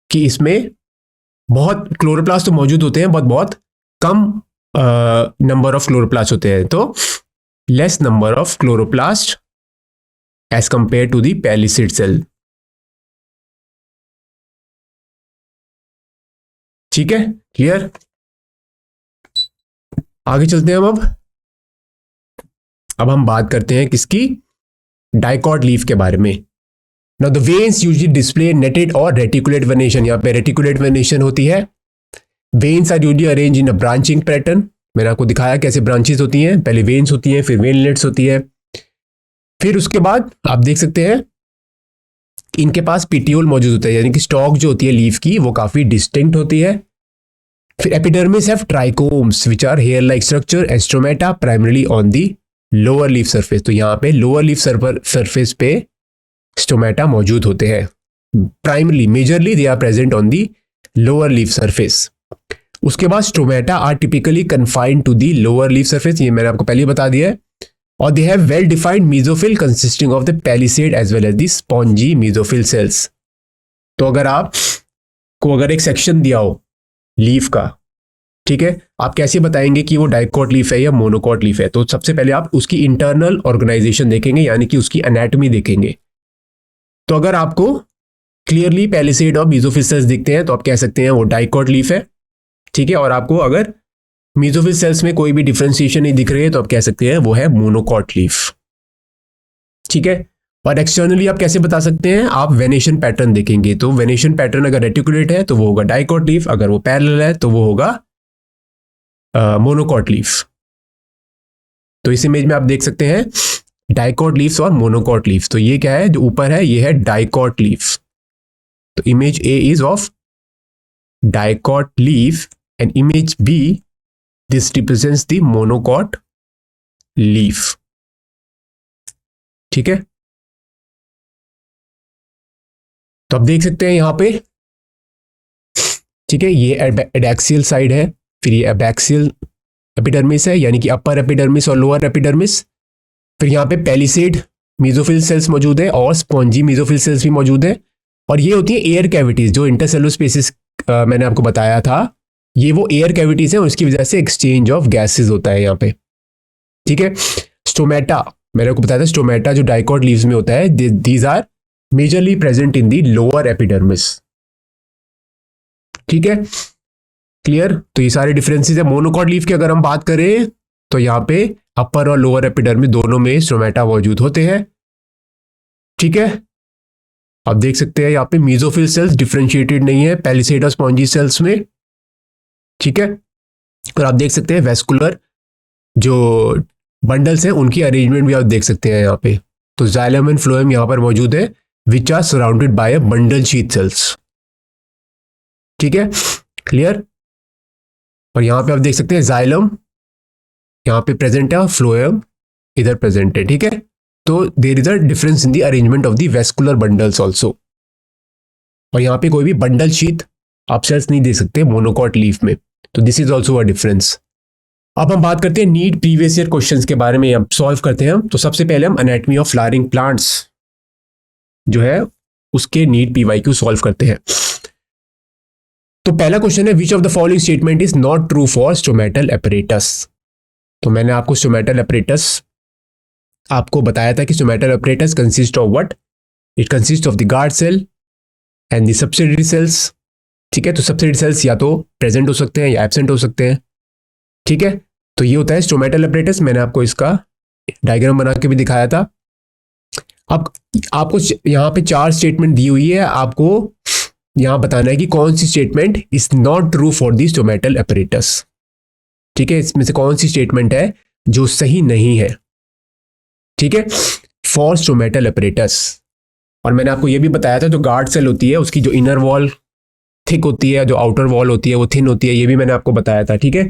A: कि इसमें बहुत क्लोरोप्लास्ट तो मौजूद होते हैं, बहुत कम नंबर ऑफ क्लोरोप्लास्ट होते हैं। तो less number of chloroplast as compare to the palisade cell. ठीक है, क्लियर। आगे चलते हैं हम। अब हम बात करते हैं किसकी? डाइकॉट लीफ के बारे में। Now the veins usually display netted और रेटिकुलेट वेनेशन। यहां पे रेटिकुलेट वेनेशन होती है। Veins are usually arrange in a branching pattern. मैंने आपको दिखाया कैसे ब्रांचेस होती हैं। पहले वेन्स होती हैं, फिर वेनलेट्स होती है, फिर उसके बाद आप देख सकते हैं इनके पास पीटियोल मौजूद होता है, यानी कि स्टॉक जो होती है लीफ की वो काफी डिस्टिंक्ट होती है। फिर epidermis have trichomes which are hair like structure and stomata primarily on the lower leaf surface. तो यहाँ पे लोअर लीफ सरफेस पे स्टोमेटा मौजूद होते हैं। Primarily, majorly they are present on the lower leaf surface. उसके बाद stomata are typically confined to the lower leaf surface, ये मैंने आपको पहले बता दिया है। और they have well defined mesophyll consisting of the palisade as well as the spongy mesophyll cells. तो अगर एक सेक्शन दिया हो लीफ का, ठीक है, आप कैसे बताएंगे कि वो डाइकॉट लीफ है या मोनोकॉट लीफ है? तो सबसे पहले आप उसकी इंटरनल ऑर्गेनाइजेशन देखेंगे, यानी कि उसकी एनाटॉमी देखेंगे। तो अगर आपको क्लियरली पैलिसेड और मीजोफिल सेल्स दिखते हैं तो आप कह सकते हैं वो डाइकॉट लीफ है। ठीक है, और आपको अगर मीजोफिल सेल्स में कोई भी डिफरेंशिएशन नहीं दिख रही है तो आप कह सकते हैं वो है मोनोकॉट लीफ। ठीक है, और एक्सटर्नली आप कैसे बता सकते हैं? आप वेनेशन पैटर्न देखेंगे। तो वेनेशन पैटर्न अगर रेटिकुलेट है तो वो होगा डाइकॉट लीफ, अगर वो पैरेलल है तो वो होगा मोनोकॉट लीफ। तो इस इमेज में आप देख सकते हैं डाइकॉट लीव्स और मोनोकॉट लीव्स। तो ये क्या है? जो ऊपर है ये है डाइकॉट लीफ। तो image A is of dicot leaf and image B, this represents the monocot leaf. ठीक है, तो आप देख सकते हैं यहां पे, ठीक है, ये एडैक्सियल साइड है, फिर ये एबैक्सियल एपिडर्मिस है, यानी कि अपर एपिडर्मिस और लोअर एपिडर्मिस। फिर यहाँ पे पैलिसेड मीजोफिल सेल्स मौजूद है और स्पॉन्जी मीजोफिल सेल्स भी मौजूद है। और ये होती है एयर कैविटीज, जो इंटरसेलुलर स्पेसिस मैंने आपको बताया था ये वो एयर कैविटीज है, उसकी वजह से एक्सचेंज ऑफ गैसेस होता है यहाँ पे। ठीक है, स्टोमेटा, मैंने आपको बताया था स्टोमेटा जो डाइकॉट लीव्स में होता है, these are majorly present in the lower epidermis. ठीक है, क्लियर। तो ये सारे डिफरेंसेस है। मोनोकॉट लीफ की अगर हम बात करें तो यहाँ पे अपर और लोअर एपिडर्मिस दोनों में स्टोमेटा मौजूद होते हैं। ठीक है, आप देख सकते हैं यहाँ पे मीजोफिल सेल्स डिफरेंशिएटेड नहीं है पैलिसेड और स्पॉन्जी सेल्स में। ठीक है, और आप देख सकते हैं वेस्कुलर जो बंडल्स हैं उनकी अरेंजमेंट भी आप देख सकते हैं यहाँ पे। तो जाइलम एंड फ्लोएम यहाँ पर मौजूद है which are surrounded by a bundle sheath cells. ठीक है, क्लियर। और यहाँ पे आप देख सकते हैं जाइलम यहाँ पे प्रेजेंट है और फ्लोएम इधर प्रेजेंट है। ठीक है, तो there is a difference in the arrangement of the vascular bundles also. और यहाँ पे कोई भी बंडल शीथ आप सेल्स नहीं दे सकते मोनोकॉट लीफ में, तो this is also a difference. अब हम बात करते हैं नीट प्रीवियस ईयर क्वेश्चंस के बारे में, अब सॉल्व करते हैं हम। तो सबसे पहले हम एनाटॉमी ऑफ फ्लावरिंग प्लांट्स जो है उसके नीट पीवाईक्यू सॉल्व करते हैं। तो पहला क्वेश्चन है which of the following statement is not true for stomatal apparatus. तो मैंने आपको स्टोमेटल एपरेटस आपको बताया था कि stomatal apparatus consist of what, it consist of the guard cell and the subsidiary cells. ठीक है, तो सब्सिडियरी सेल्स या तो प्रेजेंट हो सकते हैं या एब्सेंट हो सकते हैं। ठीक है, तो ये होता है स्टोमेटल एपरेटस। मैंने आपको इसका डायग्राम बना के भी दिखाया था। अब आपको यहाँ पे 4 स्टेटमेंट दी हुई है, आपको यहाँ बताना है कि कौन सी statement is not true for the stomatal apparatus. ठीक है, इसमें से कौन सी स्टेटमेंट है जो सही नहीं है। ठीक है, फॉर स्टोमेटल एपरेटस। और मैंने आपको ये भी बताया था जो गार्ड सेल होती है उसकी जो इनर वॉल थिक होती है, जो आउटर वॉल होती है वो थिन होती है, ये भी मैंने आपको बताया था। ठीक है,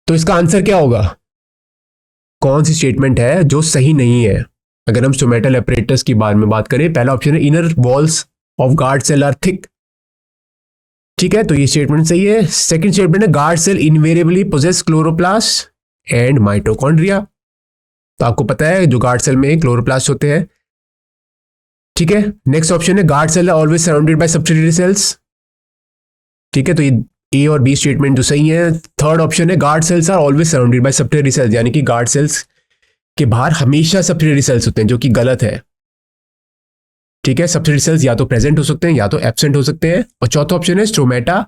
A: तो इसका आंसर क्या होगा, कौन सी स्टेटमेंट है जो सही नहीं है अगर हम स्टोमेटल एपरेटस की बारे में बात करें। पहला ऑप्शन है inner walls of guard cell are thick. ठीक है, तो ये स्टेटमेंट सही है। सेकंड स्टेटमेंट है guard cell invariably possess chloroplast and mitochondria. तो आपको पता है जो गार्ड सेल में क्लोरोप्लास्ट होते हैं। ठीक है, नेक्स्ट ऑप्शन है guard cell are always surrounded by subsidiary cells. ठीक है, तो ये ए और बी स्टेटमेंट जो सही है। थर्ड ऑप्शन है guard cells are always surrounded by subsidiary cells, यानी कि गार्ड सेल्स के बाहर हमेशा सब्सिडियरी सेल्स होते हैं, जो कि गलत है। ठीक है, सब्सिडियरी सेल्स या तो प्रेजेंट हो सकते हैं या तो एब्सेंट हो सकते हैं। और चौथा ऑप्शन है stomata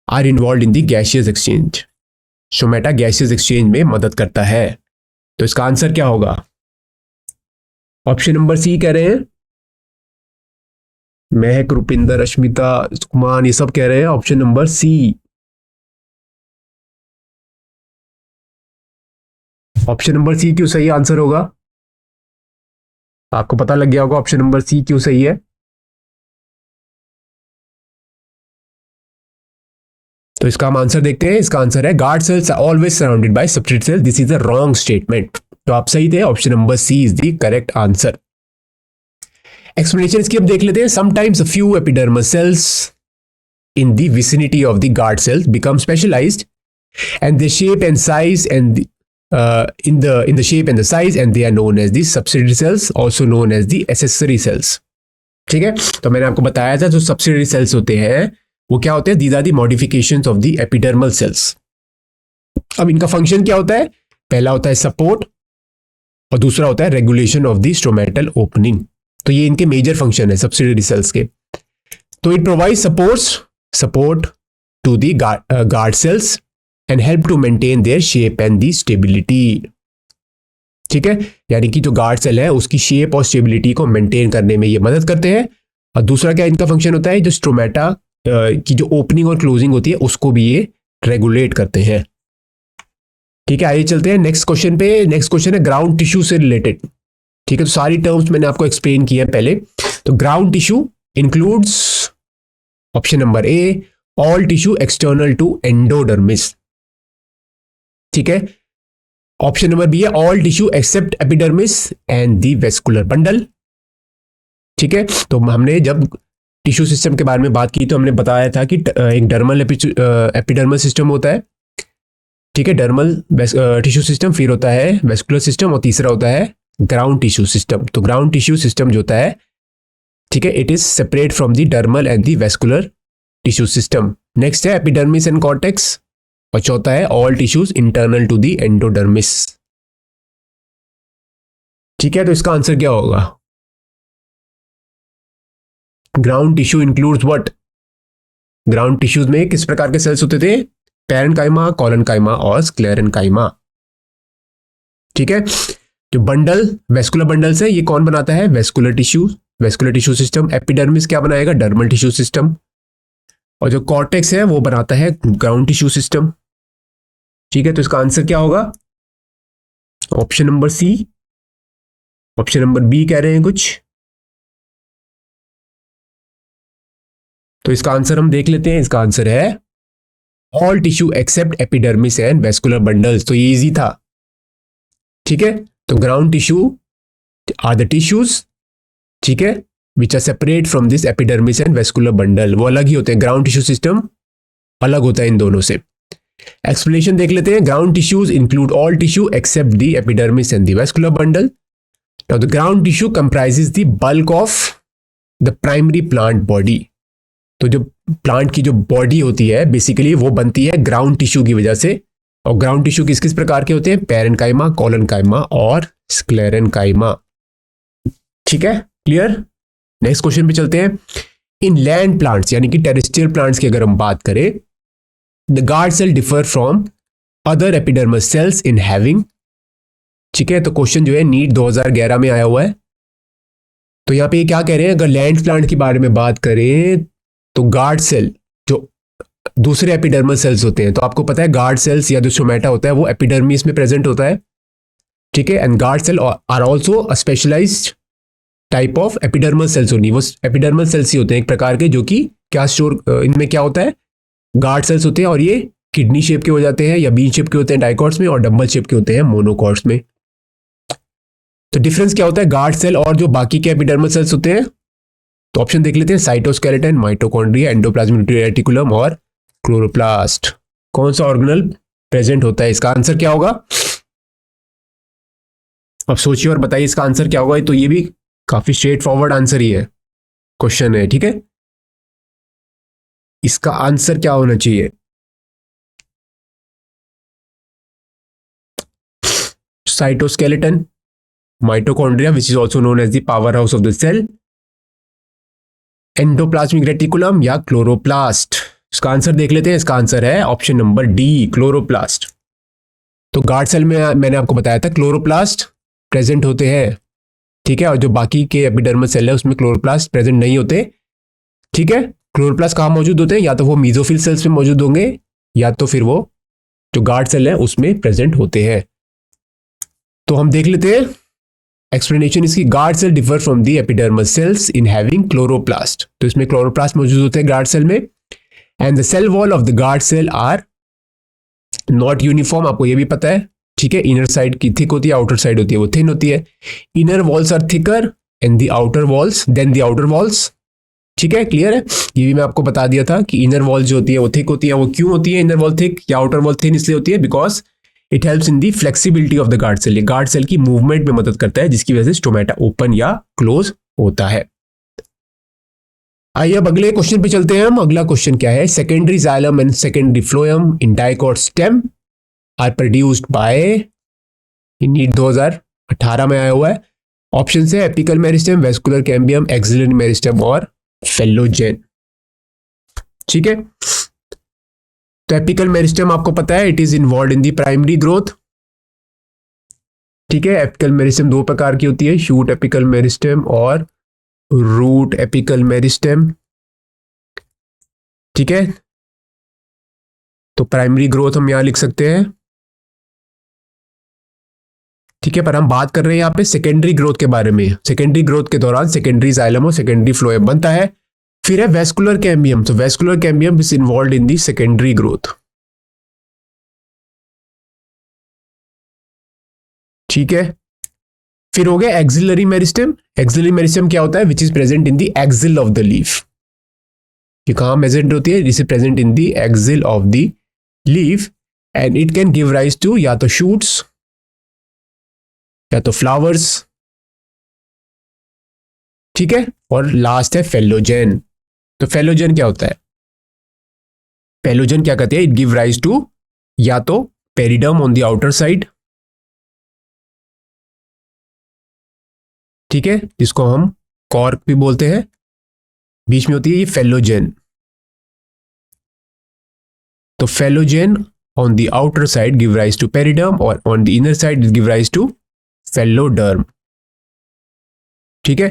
A: are involve in the gaseous exchange. Stomata gaseous exchange में मदद करता है। तो इसका आंसर क्या होगा, ऑप्शन नंबर सी कह रहे हैं महक, रुपिंदर, अश्मिता, कुमान, ये सब कह रहे हैं option number C. Option number C क्यों सही आंसर होगा, आपको पता लग गया होगा ऑप्शन नंबर सी क्यों सही है। तो इसका हम आंसर देखते हैं। इसका आंसर है guard cells are always surrounded by subsidiary cells. This is a wrong statement. तो आप सही थे, option number C is the correct answer. Explanation इसकी अब देख लेते हैं। Sometimes a few epidermal cells in the vicinity of the guard cells become specialized and the shape and size and in the shape and the size and they are known as the subsidiary cells, also known as the accessory cells. ठीक है, तो मैंने आपको बताया था जो subsidiary cells होते हैं वो क्या होते हैं, these are the modifications of the epidermal cells. अब इनका फंक्शन क्या होता है, पहला होता है सपोर्ट और दूसरा होता है regulation of the stomatal opening. तो ये इनके मेजर फंक्शन है सब्सिडियरी सेल्स के। तो it provide support to the guard cells and help to maintain their shape and the stability. ठीक है, यानी कि जो गार्ड सेल है उसकी शेप और स्टेबिलिटी को मेंटेन करने में ये मदद करते हैं। और दूसरा क्या इनका फंक्शन होता है, जो स्टोमेटा की जो ओपनिंग और क्लोजिंग होती है उसको भी ये रेगुलेट करते हैं। ठीक है, आइए चलते हैं नेक्स्ट क्वेश्चन पे। नेक्स्ट क्वेश्चन है ग्राउंड टिश्यू से रिलेटेड। ठीक है, तो सारी टर्म्स मैंने आपको एक्सप्लेन किए हैं पहले। तो ground tissue includes option number A all tissue external to endodermis. ठीक है, ऑप्शन नंबर बी है all tissue except epidermis and the vascular bundle. ठीक है, तो हमने जब टिश्यू सिस्टम के बारे में बात की तो हमने बताया था कि एक डर्मल एपिडर्मल सिस्टम होता है। ठीक है, डर्मल टिश्यू सिस्टम, फिर होता है वेस्कुलर सिस्टम और तीसरा होता है ग्राउंड टिश्यू सिस्टम। तो ग्राउंड टिश्यू सिस्टम जो होता है, ठीक है, it is separate from the dermal and the vascular tissue system. Next है एपिडर्मिस एंड कॉर्टेक्स। और चौथा है all tissues internal to the endodermis. ठीक है, तो इसका आंसर क्या होगा? Ground tissue includes what? Ground tissues में किस प्रकार के सेल्स होते थे? पैरेन्काइमा, कोलेनकाइमा और स्क्लेरेन्काइमा। ठीक है, जो बंडल वेस्कुलर बंडल्स है ये कौन बनाता है? Vascular tissue system. एपिडर्मिस क्या बनाएगा? Dermal tissue system. और जो कॉर्टेक्स है वो बनाता है ग्राउंड टिश्यू सिस्टम। ठीक है, तो इसका आंसर क्या होगा? Option number C. Option number B कह रहे हैं कुछ, तो इसका आंसर हम देख लेते हैं। इसका आंसर है all tissue except epidermis and vascular bundles. तो ये इजी था। ठीक है, तो ground tissue are the tissues, ठीक है, which are separate from this epidermis and vascular bundle. वो अलग ही होते हैं, ग्राउंड टिश्यू सिस्टम अलग होता है इन दोनों से। एक्सप्लेनेशन देख लेते हैं। Ground tissues include all tissue except the epidermis and the vascular bundle. Now the ground tissue comprises the bulk of the primary plant body. तो जो प्लांट की जो बॉडी होती है बेसिकली वो बनती है ग्राउंड टिश्यू की वजह से। और ग्राउंड टिश्यू किस किस प्रकार के होते हैं? पैरेन्काइमा, कोलेनकाइमा और स्क्लेरेन्काइमा। ठीक है, क्लियर। नेक्स्ट क्वेश्चन पे चलते हैं। इन लैंड प्लांट्स यानी कि टेरेस्ट्रियल प्लांट्स की अगर हम बात करें, the guard cell differ from other epidermis cells in having. ठीक है, तो क्वेश्चन जो है नीट 2011 में आया हुआ है। तो यहां पे क्या कह रहे हैं? अगर लैंड प्लांट के बारे में बात करें तो गार्ड सेल जो दूसरे एपिडर्मल सेल्स होते हैं, तो आपको पता है गार्ड सेल्स या जो स्टोमेटा होता है वो एपिडर्मिस में प्रेजेंट होता है। ठीक है, and guard cell are also a specialized type of epidermal cells होनी। वो एपिडर्मल सेल्स ही होते हैं एक प्रकार के, जो कि क्या स्टोर इनमें क्या होता है? गार्ड सेल्स होते हैं। और ये किडनी शेप के हो जाते हैं या बीन शेप के होते हैं डाइकॉट्स में, और डबल शेप के होते हैं मोनोकॉट्स में। तो डिफरेंस क्या होता है गार्ड सेल और जो बाकी के एपिडर्मल सेल्स होते हैं? तो ऑप्शन देख लेते हैं। साइटोस्केलेटन, माइटोकॉन्ड्रिया, एंडोप्लाज्मिक रेटिकुलम और क्लोरोप्लास्ट। कौन सा ऑर्गेनल प्रेजेंट होता है? इसका आंसर क्या होगा? अब सोचिए और बताइए इसका आंसर क्या होगा। तो ये भी काफी स्ट्रेट फॉरवर्ड आंसर ही है, क्वेश्चन है। ठीक है, इसका आंसर क्या होना चाहिए? Cytoskeleton, mitochondria which is also known as the power house of the cell, endoplasmic reticulum या क्लोरोप्लास्ट। इसका आंसर देख लेते हैं। इसका आंसर है ऑप्शन नंबर डी, क्लोरोप्लास्ट। तो गार्ड सेल में मैंने आपको बताया था क्लोरोप्लास्ट प्रेजेंट होते हैं। ठीक है, और जो बाकी के एपिडर्मल सेल है उसमें क्लोरोप्लास्ट प्रेजेंट नहीं होते। ठीक है, क्लोरोप्लास्ट कहाँ मौजूद होते हैं? या तो वो मीजोफिल सेल्स में मौजूद होंगे या तो फिर वो जो गार्ड सेल है उसमें प्रेजेंट होते हैं। तो हम देख लेते हैं एक्सप्लेनेशन इसकी। Guard cell differ from the epidermal cells in having chloroplast. तो इसमें क्लोरोप्लास्ट मौजूद होते हैं गार्ड सेल में। And the cell wall of the guard cell are not uniform, आपको ये भी पता है। ठीक है, इनर साइड की थिक होती है, आउटर साइड होती है वो थिन होती है। Inner walls are thicker and the outer walls than the outer walls. ठीक है, क्लियर है। ये भी मैं आपको बता दिया था कि इनर वॉल जो होती है वो थिक होती है। वो क्यों होती है इनर वॉल थिक या आउटर वॉल थिन? इसलिए होती है because it helps in the flexibility of the guard cell. ये गार्ड सेल की मूवमेंट में मदद करता है, जिसकी वजह से स्टोमेटा ओपन या क्लोज होता है। आइए अब अगले क्वेश्चन पे चलते हैं हम। अगला क्वेश्चन क्या है? Secondary xylem and secondary phloem in dicot stem are produced by, NEET 2018 में आया हुआ है। ऑप्शन है apical meristem, vascular cambium, axillary meristem और फेलोजेन। ठीक है, तो एपिकल मेरिस्टेम आपको पता है it is involve in the primary growth. ठीक है, एपिकल मेरिस्टेम दो प्रकार की होती है, शूट एपिकल मेरिस्टेम और रूट एपिकल मेरिस्टेम। ठीक है, तो प्राइमरी ग्रोथ हम यहां लिख सकते हैं। ठीक है, पर हम बात कर रहे हैं यहाँ पे सेकेंडरी ग्रोथ के बारे में। सेकेंडरी ग्रोथ के दौरान सेकेंडरी जाइलम और सेकेंडरी फ्लोएम बनता है। फिर है वेस्कुलर कैम्बियम। तो vascular cambium is involve in the secondary growth. ठीक है, फिर हो गया एक्सिलरी मेरिस्टेम। एक्सिलरी मेरिस्टेम क्या होता है? Which is present in the axil of the leaf. ये कहां प्रेजेंट होती है? This is present in the axil of the leaf and it can give rise to या तो शूट्स या तो फ्लावर्स। ठीक है, और लास्ट है फेलोजेन। तो फेलोजेन क्या होता है? फेलोजेन क्या कहते हैं? इट गिव राइज टू या तो periderm on the outer side, ठीक है, जिसको हम कॉर्क भी बोलते हैं, बीच में होती है ये फेलोजेन। तो phellogen on the outer side give rise to periderm or on the inner side it give rise to phelloderm, ठीक है।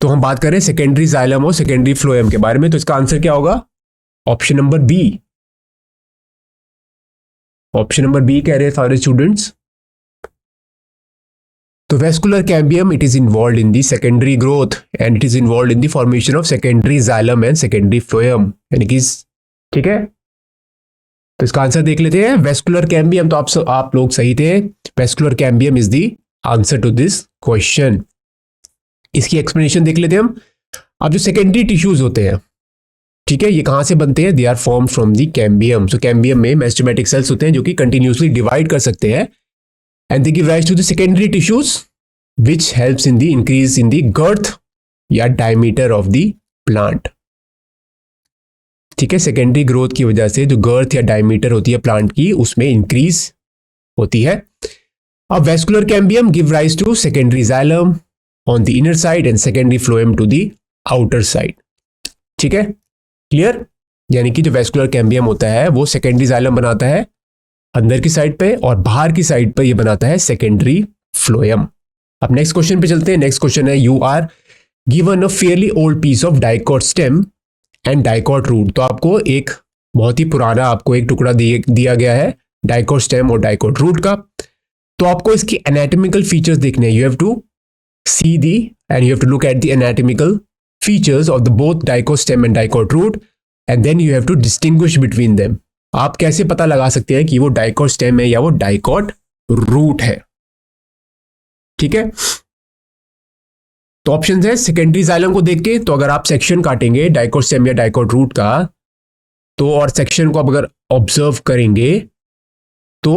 A: तो हम बात करें सेकेंडरी जाइलम और सेकेंडरी फ्लोएम के बारे में, तो इसका आंसर क्या होगा? Option number B. Option number B कह रहे हैं सारे स्टूडेंट्स। तो vascular cambium it is involve in the secondary growth and it is involve in the formation of secondary xylem and secondary phloem, यानी कि ठीक है। तो इसका आंसर देख लेते हैं, वेस्कुलर कैम्बियम। तो आप लोग सही थे, vascular cambium is the answer to this question. इसकी एक्सप्लेनेशन देख लेते हैं हम। अब जो सेकेंडरी टिश्यूज होते हैं, ठीक है, ये कहां से बनते हैं? They are form from the cambium. So cambium में मेस्टोमेटिक सेल्स होते हैं जो कि कंटिन्यूसली डिवाइड कर सकते हैं and they give rise to the secondary tissues which helps in the increase in the girth या diameter of the plant, ठीक है। सेकेंडरी ग्रोथ की वजह से जो गर्थ या डायमीटर होती है प्लांट की, उसमें इंक्रीज होती है। अब vascular cambium give rise to secondary xylem on the inner side and secondary phloem to the outer side, ठीक है, क्लियर। यानी कि जो वेस्कुलर कैम्बियम होता है वो सेकेंडरी जाइलम बनाता है अंदर की साइड पे, और बाहर की साइड पे ये बनाता है सेकेंडरी फ्लोएम। अब नेक्स्ट क्वेश्चन पे चलते हैं। नेक्स्ट क्वेश्चन है, you are given a fairly old piece of dicot stem and dicot root. तो आपको एक बहुत ही पुराना आपको एक टुकड़ा दिया गया है डाइकॉट स्टेम और डाइकॉट रूट का। तो आपको इसकी एनाटॉमिकल फीचर्स देखने हैं। You have to see the and you have to look at the anatomical features of the both dicot stem and dicot root and then you have to distinguish between them. आप कैसे पता लगा सकते हैं कि वो डाइकॉट स्टेम है या वो डाइकॉट रूट है, ठीक है। तो ऑप्शन है सेकेंडरी जाइलम को देख के, तो अगर आप सेक्शन काटेंगे डाइकॉट स्टेम या डाइकॉट रूट का, तो और सेक्शन को आप अगर ऑब्जर्व करेंगे तो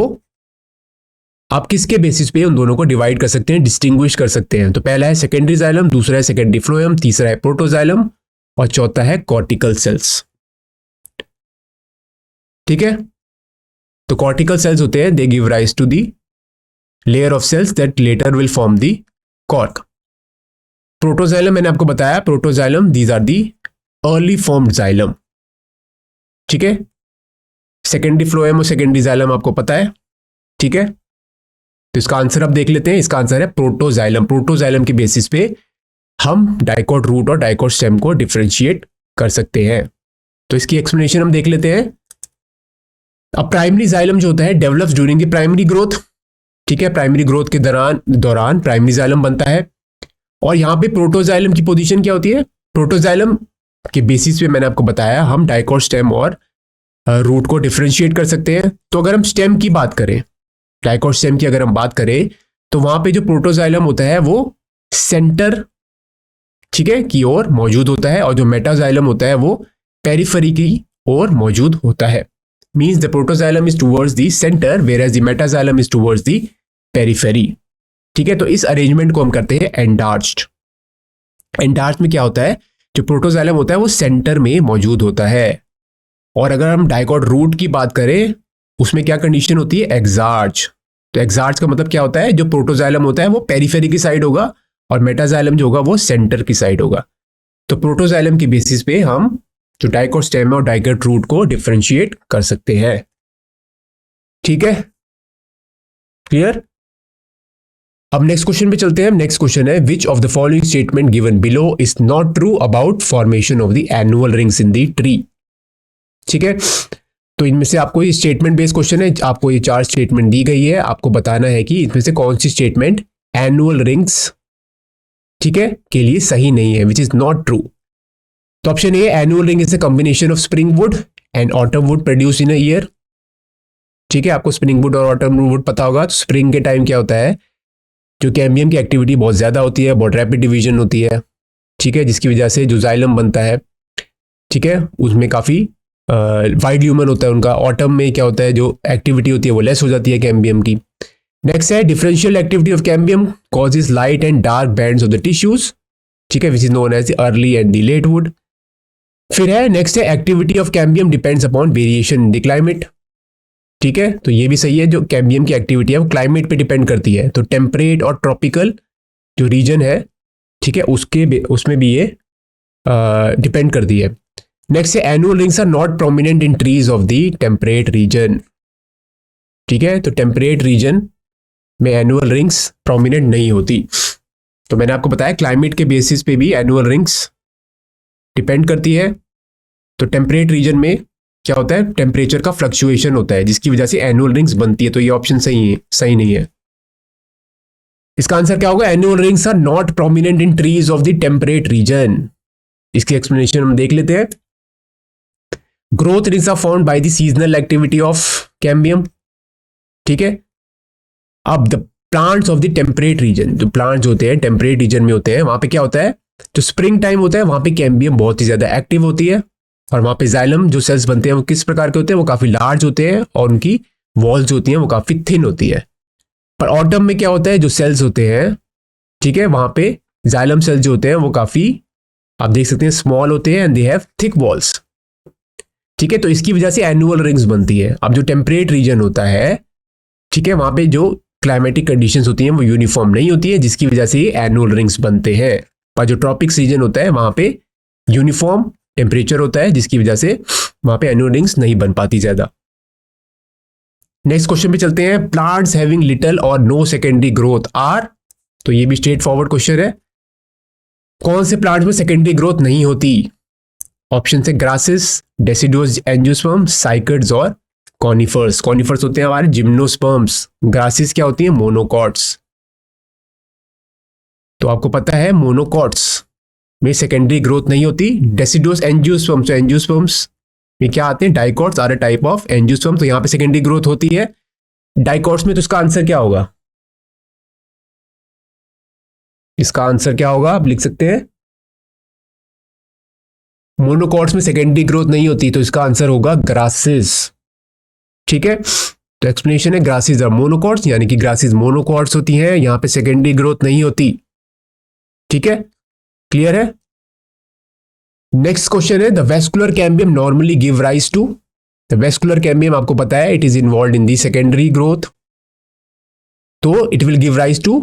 A: आप किसके बेसिस पे उन दोनों को डिवाइड कर सकते हैं, डिस्टिंग्विश कर सकते हैं। तो पहला है सेकेंडरी जाइलम, दूसरा है सेकेंडरी फ्लोएम, तीसरा है प्रोटोजाइलम और चौथा है कॉर्टिकल सेल्स, ठीक है। तो कॉर्टिकल सेल्स होते हैं, they give rise to the layer of cells that later will form the cork. Protoxylem मैंने आपको बताया, protoxylem these are the early formed xylem, ठीक है। सेकेंडरी फ्लोएम और सेकेंडरी जाइलम आपको पता है, ठीक है। तो इसका आंसर अब देख लेते हैं। इसका आंसर है प्रोटोजाइलम। प्रोटोजाइलम के बेसिस पे हम डाइकॉट रूट और डाइकॉट स्टेम को डिफरेंशिएट कर सकते हैं। तो इसकी एक्सप्लेनेशन हम देख लेते हैं। अब प्राइमरी जाइलम जो होता है develops during the primary growth, ठीक है। प्राइमरी ग्रोथ के दौरान प्राइमरी जाइलम बनता है। और यहां पे प्रोटोजाइलम की पोजीशन क्या होती है? प्रोटोजाइलम के बेसिस पे मैंने आपको बताया हम डाइकॉट स्टेम और रूट को डिफरेंशिएट कर सकते हैं। तो अगर हम स्टेम की बात करें, डाइकॉट स्टेम की अगर हम बात करें, तो वहां पे जो प्रोटोजाइलम होता है वो सेंटर, ठीक है, की ओर मौजूद होता है, और जो मेटाजाइलम होता है वो पेरिफेरी की ओर मौजूद होता है। Means the protoxylem is towards the centre whereas the metaxylem is towards the periphery, ठीक है। तो इस अरेंजमेंट को हम करते हैं एंडार्च्ड। एंडार्च में क्या होता है, जो प्रोटोजाइलम होता है वो सेंटर में मौजूद होता है। और अगर हम डाइकॉट रूट की बात करें, उसमें क्या कंडीशन होती है? एक्सार्च। तो एक्सार्च का मतलब क्या होता है, जो प्रोटोजाइलम होता है वो पेरिफेरी की साइड होगा और मेटाजाइलम जो होगा वो सेंटर की साइड होगा। तो प्रोटोजाइलम की बेसिस पे हम जो डाइकॉट स्टेम और डाइकॉट रूट को डिफरेंशिएट कर सकते हैं, ठीक है, क्लियर। अब नेक्स्ट क्वेश्चन पे चलते हैं। नेक्स्ट क्वेश्चन है, which of the following statement given below is not true about formation of the annual rings in the tree, ठीक है। तो इनमें से आपको ये स्टेटमेंट बेस्ड क्वेश्चन है, आपको ये 4 स्टेटमेंट दी गई है, आपको बताना है कि इनमें से कौन सी स्टेटमेंट एनुअल रिंग्स, ठीक है, के लिए सही नहीं है, विच इज नॉट ट्रू। तो option A, annual ring is a combination of spring wood and autumn would produce in a year, ठीक है। आपको स्प्रिंग वुड और ऑटम वुड पता होगा। तो स्प्रिंग के टाइम क्या होता है, जो कैम्बियम की एक्टिविटी बहुत ज़्यादा होती है, बहुत रैपिड डिवीजन होती है, ठीक है, जिसकी वजह से जो जाइलम बनता है, ठीक है, उसमें काफ़ी वाइड ल्यूमन होता है उनका। ऑटम में क्या होता है, जो एक्टिविटी होती है वो लेस हो जाती है कैम्बियम की। नेक्स्ट है, differential activity of cambium causes light and dark bands of the tissues, ठीक है, which is known as the early and the late wood. फिर है नेक्स्ट है activity of cambium depends upon variation in the climate. ठीक है, तो ये भी सही है, जो कैम्बियम की एक्टिविटी है वो क्लाइमेट पे डिपेंड करती है, तो टेम्परेट और ट्रॉपिकल जो रीजन है, ठीक है, उसमें भी ये डिपेंड करती है। नेक्स्ट है annual rings are not prominent in trees of the temperate region. ठीक है, तो टेम्परेट रीजन में एनुअल रिंग्स प्रोमिनेंट नहीं होती। तो मैंने आपको बताया क्लाइमेट के बेसिस पे भी एनुअल रिंग्स डिपेंड करती है। तो टेम्परेट रीजन में क्या होता है, टेम्परेचर का फ्लक्चुएशन होता है जिसकी वजह से एनुअल रिंग्स बनती है, तो ये ऑप्शन सही नहीं है। इसका आंसर क्या होगा, annual rings are not prominent in trees of the temperate region. इसकी एक्सप्लेनेशन हम देख लेते हैं। Growth rings are found by the seasonal activity of cambium. ठीक है, अब the plants of the temperate region, जो प्लांट्स होते हैं टेम्परेट रीजन में होते हैं, वहां पे क्या होता है, जो स्प्रिंग टाइम होता है वहां पे कैम्बियम बहुत ही ज्यादा एक्टिव होती है, और वहां पे जाइलम जो सेल्स बनते हैं वो किस प्रकार के होते हैं, वो काफी लार्ज होते हैं और उनकी वॉल्स जो होती हैं वो काफी थिन होती है। पर ऑटम में क्या होता है, जो सेल्स होते हैं, ठीक है, वहां पे जाइलम सेल्स जो होते हैं वो काफी, आप देख सकते हैं, स्मॉल होते हैं and they have thick walls. ठीक है, तो इसकी वजह से एनुअल रिंग्स बनती है। अब जो टेम्परेट रीजन होता है, ठीक है, वहां पे जो क्लाइमेटिक कंडीशंस होती हैं वो यूनिफॉर्म नहीं होती है, जिसकी वजह से एनुअल रिंग्स बनते हैं। पर जो ट्रॉपिक्स रीजन होता है वहां पे यूनिफॉर्म टेम्परेचर होता है, जिसकी वजह से वहां पे एनुअल रिंग्स नहीं बन पाती ज्यादा। नेक्स्ट क्वेश्चन पे चलते हैं। प्लांट्स हैविंग लिटिल और नो सेकेंडरी ग्रोथ आर, तो ये भी स्ट्रेट फॉरवर्ड क्वेश्चन है। कौन से प्लांट्स में सेकेंडरी ग्रोथ नहीं होती? ऑप्शन है ग्रासेस, डेसिडुअस एंजियोस्पर्म, साइकड्स और कॉनिफर्स। कॉनिफर्स होते हैं हमारे जिम्नोस्पर्म्स, ग्रासेस क्या होती है, मोनोकॉट्स। तो आपको पता है मोनोकॉट्स में सेकेंडरी ग्रोथ नहीं होती। डेसिडुअस एंजियोस्पर्म्स, तो एंजियोस्पर्म्स में क्या आते हैं, dicots are a type of angiosperm, तो यहां पे सेकेंडरी ग्रोथ होती है डाइकॉट्स में। तो इसका आंसर क्या होगा, इसका आंसर क्या होगा, आप लिख सकते हैं मोनोकॉट्स में सेकेंडरी ग्रोथ नहीं होती, तो इसका आंसर होगा ग्रासेस। ठीक है, तो एक्सप्लेनेशन है ग्रासेस आर मोनोकॉट्स, यानी कि ग्रासेस मोनोकॉट्स होती हैं, यहां पे सेकेंडरी ग्रोथ नहीं होती। ठीक है, क्लियर है। नेक्स्ट क्वेश्चन है the vascular cambium normally give rise to. The vascular cambium आपको पता है it is involve in the secondary growth, तो it will give rise to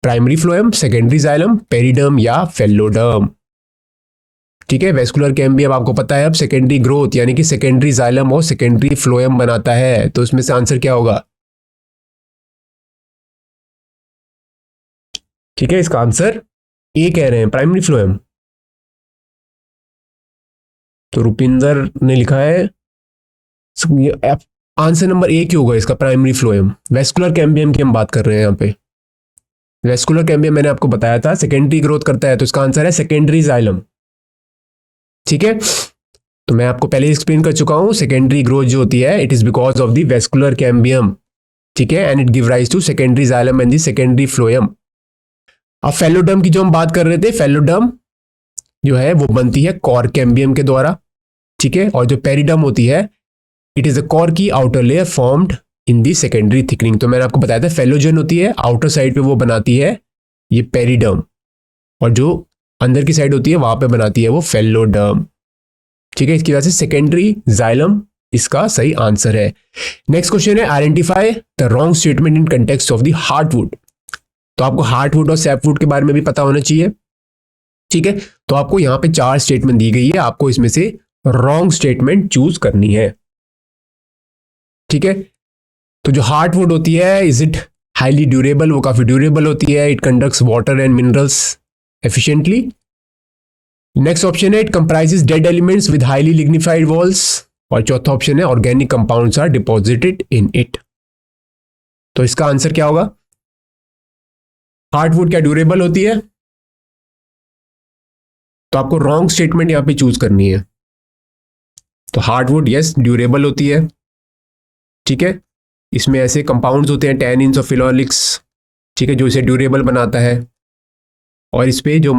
A: primary phloem, secondary xylem, periderm या फेलोडर्म। ठीक है, vascular cambium आपको पता है अब सेकेंडरी ग्रोथ यानी कि सेकेंडरी जाइलम और सेकेंडरी फ्लोएम बनाता है, तो इसमें से आंसर क्या होगा? ठीक है, इसका आंसर ए कह रहे हैं, प्राइमरी फ्लोएम। तो रुपिंदर ने लिखा है आंसर नंबर ए क्यों होगा इसका, प्राइमरी फ्लोएम। वेस्कुलर कैम्बियम की हम बात कर रहे हैं यहाँ पे। वेस्कुलर कैम्बियम मैंने आपको बताया था सेकेंडरी ग्रोथ करता है, तो इसका आंसर है सेकेंडरी जाइलम। ठीक है, तो मैं आपको पहले एक्सप्लेन कर चुका हूं, सेकेंडरी ग्रोथ जो होती है it is because of the vascular cambium. ठीक है, and it give rise to secondary xylem and the secondary phloem. अब फेलोडर्म की जो हम बात कर रहे थे, फेलोडर्म जो है वो बनती है कॉर कैम्बियम के द्वारा। ठीक है, और जो पेरिडर्म होती है इट इज अ कॉर की outer layer formed in the secondary thickening. तो मैंने आपको बताया था फेलोजन होती है आउटर साइड पे, वो बनाती है ये पेरिडर्म, और जो अंदर की साइड होती है वहां पे बनाती है वो फेलोडर्म। ठीक है, इसकी वजह से सेकेंडरी जाइलम इसका सही आंसर है। नेक्स्ट क्वेश्चन है identify the wrong statement in context of the heartwood. तो आपको हार्टवुड और सैपवुड के बारे में भी पता होना चाहिए। ठीक है, तो आपको यहां पे 4 स्टेटमेंट दी गई है, आपको इसमें से रॉन्ग स्टेटमेंट चूज करनी है। ठीक है, तो जो हार्टवुड होती है इज इट हाईली ड्यूरेबल, वो काफी ड्यूरेबल होती है। It conducts water and minerals efficiently. Next option है it comprises dead elements with highly lignified walls, और चौथा ऑप्शन है organic compounds are deposited in it. तो इसका आंसर क्या होगा, हार्टवुड क्या ड्यूरेबल होती है? तो आपको रॉन्ग स्टेटमेंट यहां पे चूज करनी है। तो हार्डवुड यस ड्यूरेबल होती है। ठीक है, इसमें ऐसे कंपाउंड्स होते हैं टैनिन्स और फिनोलिक्स, ठीक है, जो इसे ड्यूरेबल बनाता है, और इस पे जो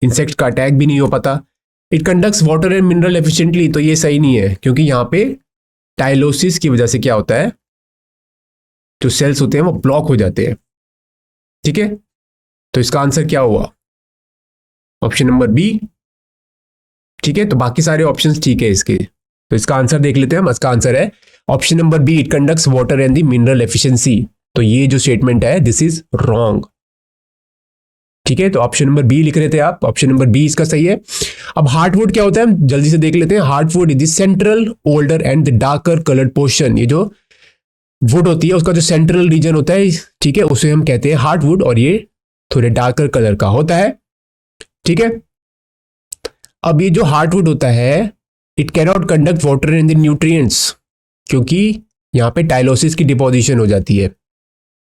A: इंसेक्ट का अटैक भी नहीं हो पाता। It conducts water and mineral efficiently, तो ये सही नहीं है, क्योंकि यहाँ पे टाइलोसिस की वजह से क्या होता है, जो सेल्स होते हैं वो ब्लॉक हो जाते हैं। ठीक है, तो इसका आंसर क्या हुआ, ऑप्शन नंबर बी ठीक है, तो बाकी सारे ऑप्शंस ठीक है इसके। तो इसका आंसर देख लेते हैं हम। इसका आंसर है option number B, it conducts water and the mineral efficiency. तो ये जो स्टेटमेंट है दिस इज रॉन्ग। ठीक है, तो ऑप्शन नंबर बी लिख रहे थे आप, ऑप्शन नंबर बी इसका सही है। अब हार्टवुड क्या होता है हम जल्दी से देख लेते हैं। Heartwood is the central, older and the darker coloured portion. ये जो वुड होती है उसका जो सेंट्रल रीजन होता है, ठीक है, उसे हम कहते हैं हार्टवुड, और ये थोड़े डार्कर कलर का होता है। ठीक है, अब ये जो हार्टवुड होता है it cannot conduct water and the nutrients, क्योंकि यहां पे टाइलोसिस की डिपोजिशन हो जाती है।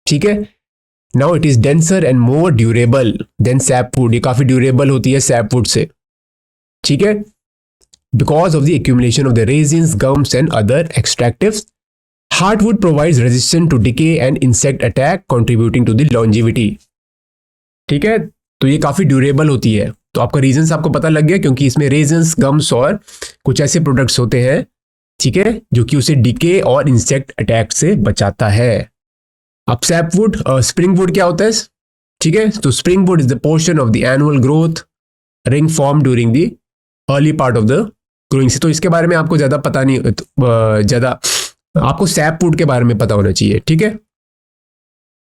A: ठीक है, now it is denser and more durable than sapwood. ये काफी ड्यूरेबल होती है सैपवुड से। ठीक है, because of the accumulation of the resins, gums and other extractives, heartwood provides resistance to decay and insect attack, contributing to the longevity. ठीक है, तो ये काफी ड्यूरेबल होती है। तो आपका रीजंस आपको पता लग गया, क्योंकि इसमें रेजन्स, गम्स और कुछ ऐसे प्रोडक्ट्स होते हैं, ठीक है, जो कि उसे डिके और इंसेक्ट अटैक से बचाता है। अब सैपवुड, स्प्रिंग वुड क्या होता है? ठीक है, तो spring would is the portion of the annual growth ring form during the early part of the growing से। तो इसके बारे में आपको ज्यादा पता नहीं, ज्यादा आपको सैपवुड के बारे में पता होना चाहिए। ठीक है,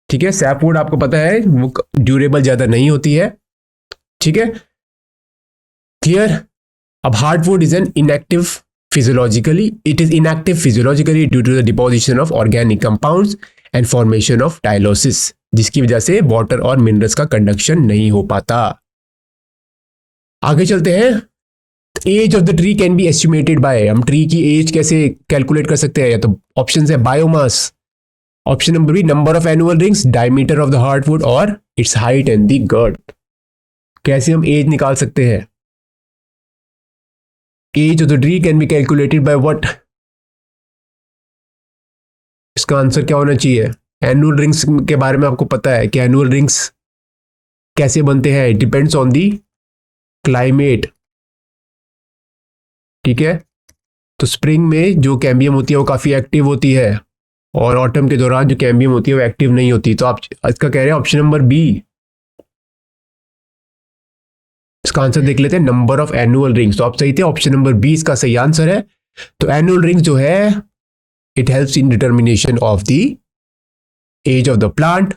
A: ठीक है, सैपवुड आपको पता है वो ड्यूरेबल ज्यादा नहीं होती है। ठीक है, क्लियर। अब heartwood is an inactive physiologically, it is inactive physiologically due to the deposition of organic compounds and formation of tylosis, जिसकी वजह से वाटर और मिनरल्स का कंडक्शन नहीं हो पाता। आगे चलते हैं। Age of the tree can be estimated by, हम ट्री की एज कैसे कैलकुलेट कर सकते हैं? या तो ऑप्शन है biomass, option number B number of annual rings, diameter of the heartwood और its height and the girth. कैसे हम एज निकाल सकते हैं? Age of the tree can be calculated by what? इसका आंसर क्या होना चाहिए? एनुअल रिंग्स के बारे में आपको पता है कि एनुअल रिंग्स कैसे बनते हैं? It depends on the climate. ठीक है, तो स्प्रिंग में जो कैम्बियम होती है वो काफी एक्टिव होती है, और ऑटम के दौरान जो कैम्बियम होती है वो एक्टिव नहीं होती। तो आप इसका कह रहे हैं ऑप्शन नंबर बी। इसका आंसर देख लेते हैं, नंबर ऑफ एनुअल रिंग्स। तो आप सही थे, ऑप्शन नंबर बी इसका सही आंसर है। तो एनुअल रिंग्स जो है it helps in determination of the age of the plant.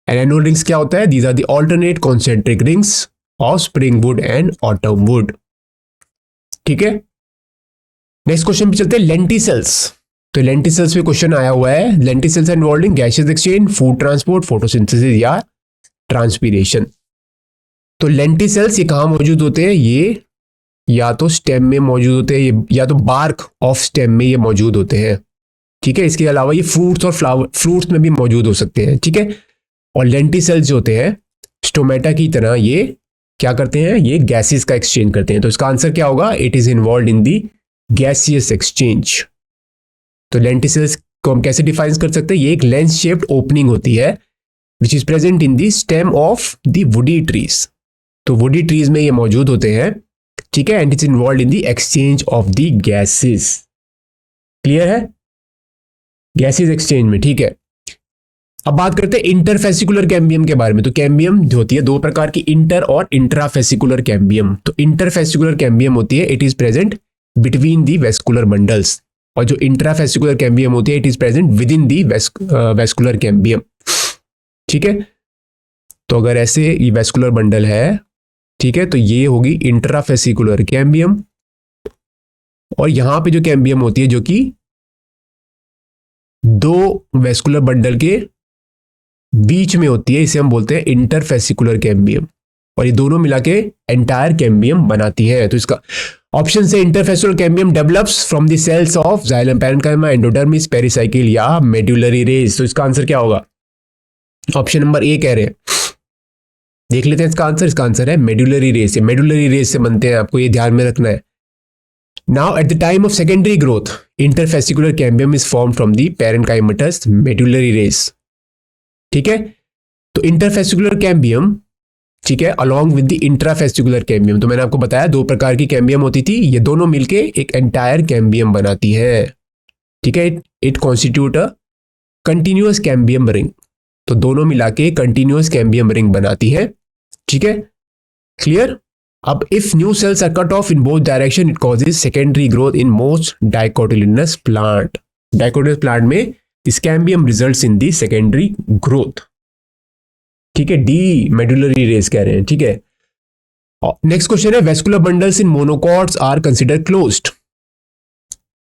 A: And annual rings क्या होता है? These are the alternate concentric rings of spring wood and autumn wood. ठीक है, नेक्स्ट क्वेश्चन पे चलते हैं, लेंटिसेल्स। तो लेंटिसेल्स पे क्वेश्चन आया हुआ है, lenticels are involve in gaseous exchange, food transport, photosynthesis या ट्रांसपीरेशन। तो लेंटिसेल्स ये कहाँ मौजूद होते हैं? ये या तो स्टेम में मौजूद होते हैं, या तो बार्क ऑफ स्टेम में ये मौजूद होते हैं। ठीक है, इसके अलावा ये फ्रूट्स और फ्लावर, फ्रूट्स में भी मौजूद हो सकते हैं। ठीक है, और लेंटिसेल्स जो होते हैं स्टोमेटा की तरह ये क्या करते हैं? ये गैसेस का एक्सचेंज करते हैं। तो इसका आंसर क्या होगा? It is involve in the gaseous exchange. तो लेंटिसेल्स को हम कैसे डिफाइन कर सकते हैं? ये एक लेंस शेप्ड ओपनिंग होती है which is present in the stem of the woody trees. तो वुडी ट्रीज में ये मौजूद होते हैं। ठीक है, and it's involve in the exchange of the gases. Clear है? गैसेस एक्सचेंज में। ठीक है, अब बात करते हैं इंटरफेसिकुलर कैम्बियम के बारे में। तो कैम्बियम जो होती है दो प्रकार की, इंटर और इंट्राफेसिकुलर कैम्बियम। तो इंटरफेसिकुलर कैम्बियम होती है, it is present between the vascular bundles, और जो इंट्राफेसिकुलर कैम्बियम होती है it is present with in the vascular cambium. ठीक है, तो अगर ऐसे ये वेस्कुलर बंडल है, ठीक है, तो ये होगी इंट्राफेसिकुलर कैम्बियम, और यहां पे जो कैम्बियम होती है जो कि दो वेस्कुलर बंडल के बीच में होती है, इसे हम बोलते हैं इंटरफेसिकुलर कैम्बियम, और ये दोनों मिला के एंटायर कैम्बियम बनाती है। तो इसका ऑप्शन से interfascicular cambium develops from the cells of xylem, parenchyma, endodermis, pericycle या मेड्यूलरी रेज। तो इसका आंसर क्या होगा? ऑप्शन नंबर ए कह रहे हैं, देख लेते हैं इसका आंसर। इसका आंसर है मेड्यूलरी रेज से। मेड्यूलरी रेज से बनते हैं, आपको ये ध्यान में रखना है। Now at the time of secondary growth, interfascicular cambium is form from the parenchymatous medullary rays. ठीक है, तो इंटरफेसिकुलर कैम्बियम, ठीक है, along with the intrafascicular cambium. तो मैंने आपको बताया दो प्रकार की कैम्बियम होती थी, ये दोनों मिलके एक एंटायर कैम्बियम बनाती है। ठीक है, it constitute a continuous cambium ring. तो दोनों मिला के कंटिन्यूअस कैम्बियम रिंग बनाती है। ठीक है, क्लियर। अब if new cells are cut off in both direction it causes secondary growth in most dicotyledonous plant. Dicotyledonous plant में cambium results in the secondary growth. ठीक है, डी मेडुलरी रेस कह रहे हैं। ठीक है, नेक्स्ट क्वेश्चन है vascular bundles in monocots are consider closed.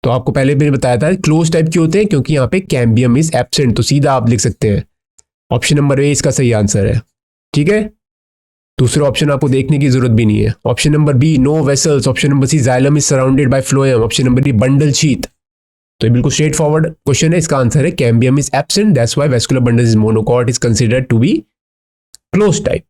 A: तो आपको पहले मैंने बताया था क्लोज टाइप के होते हैं क्योंकि यहाँ पे कैम्बियम इज एब्सेंट, तो सीधा आप लिख सकते हैं ऑप्शन नंबर ए इसका सही आंसर है। ठीक है, दूसरा ऑप्शन आपको देखने की जरूरत भी नहीं है। Option number B no vessels, option number C xylem is surrounded by phloem, option number D bundle sheath. तो ये बिल्कुल स्ट्रेट फॉरवर्ड क्वेश्चन है, इसका आंसर है cambium is absent, that's why vascular bundles in monocot is considered to be close type.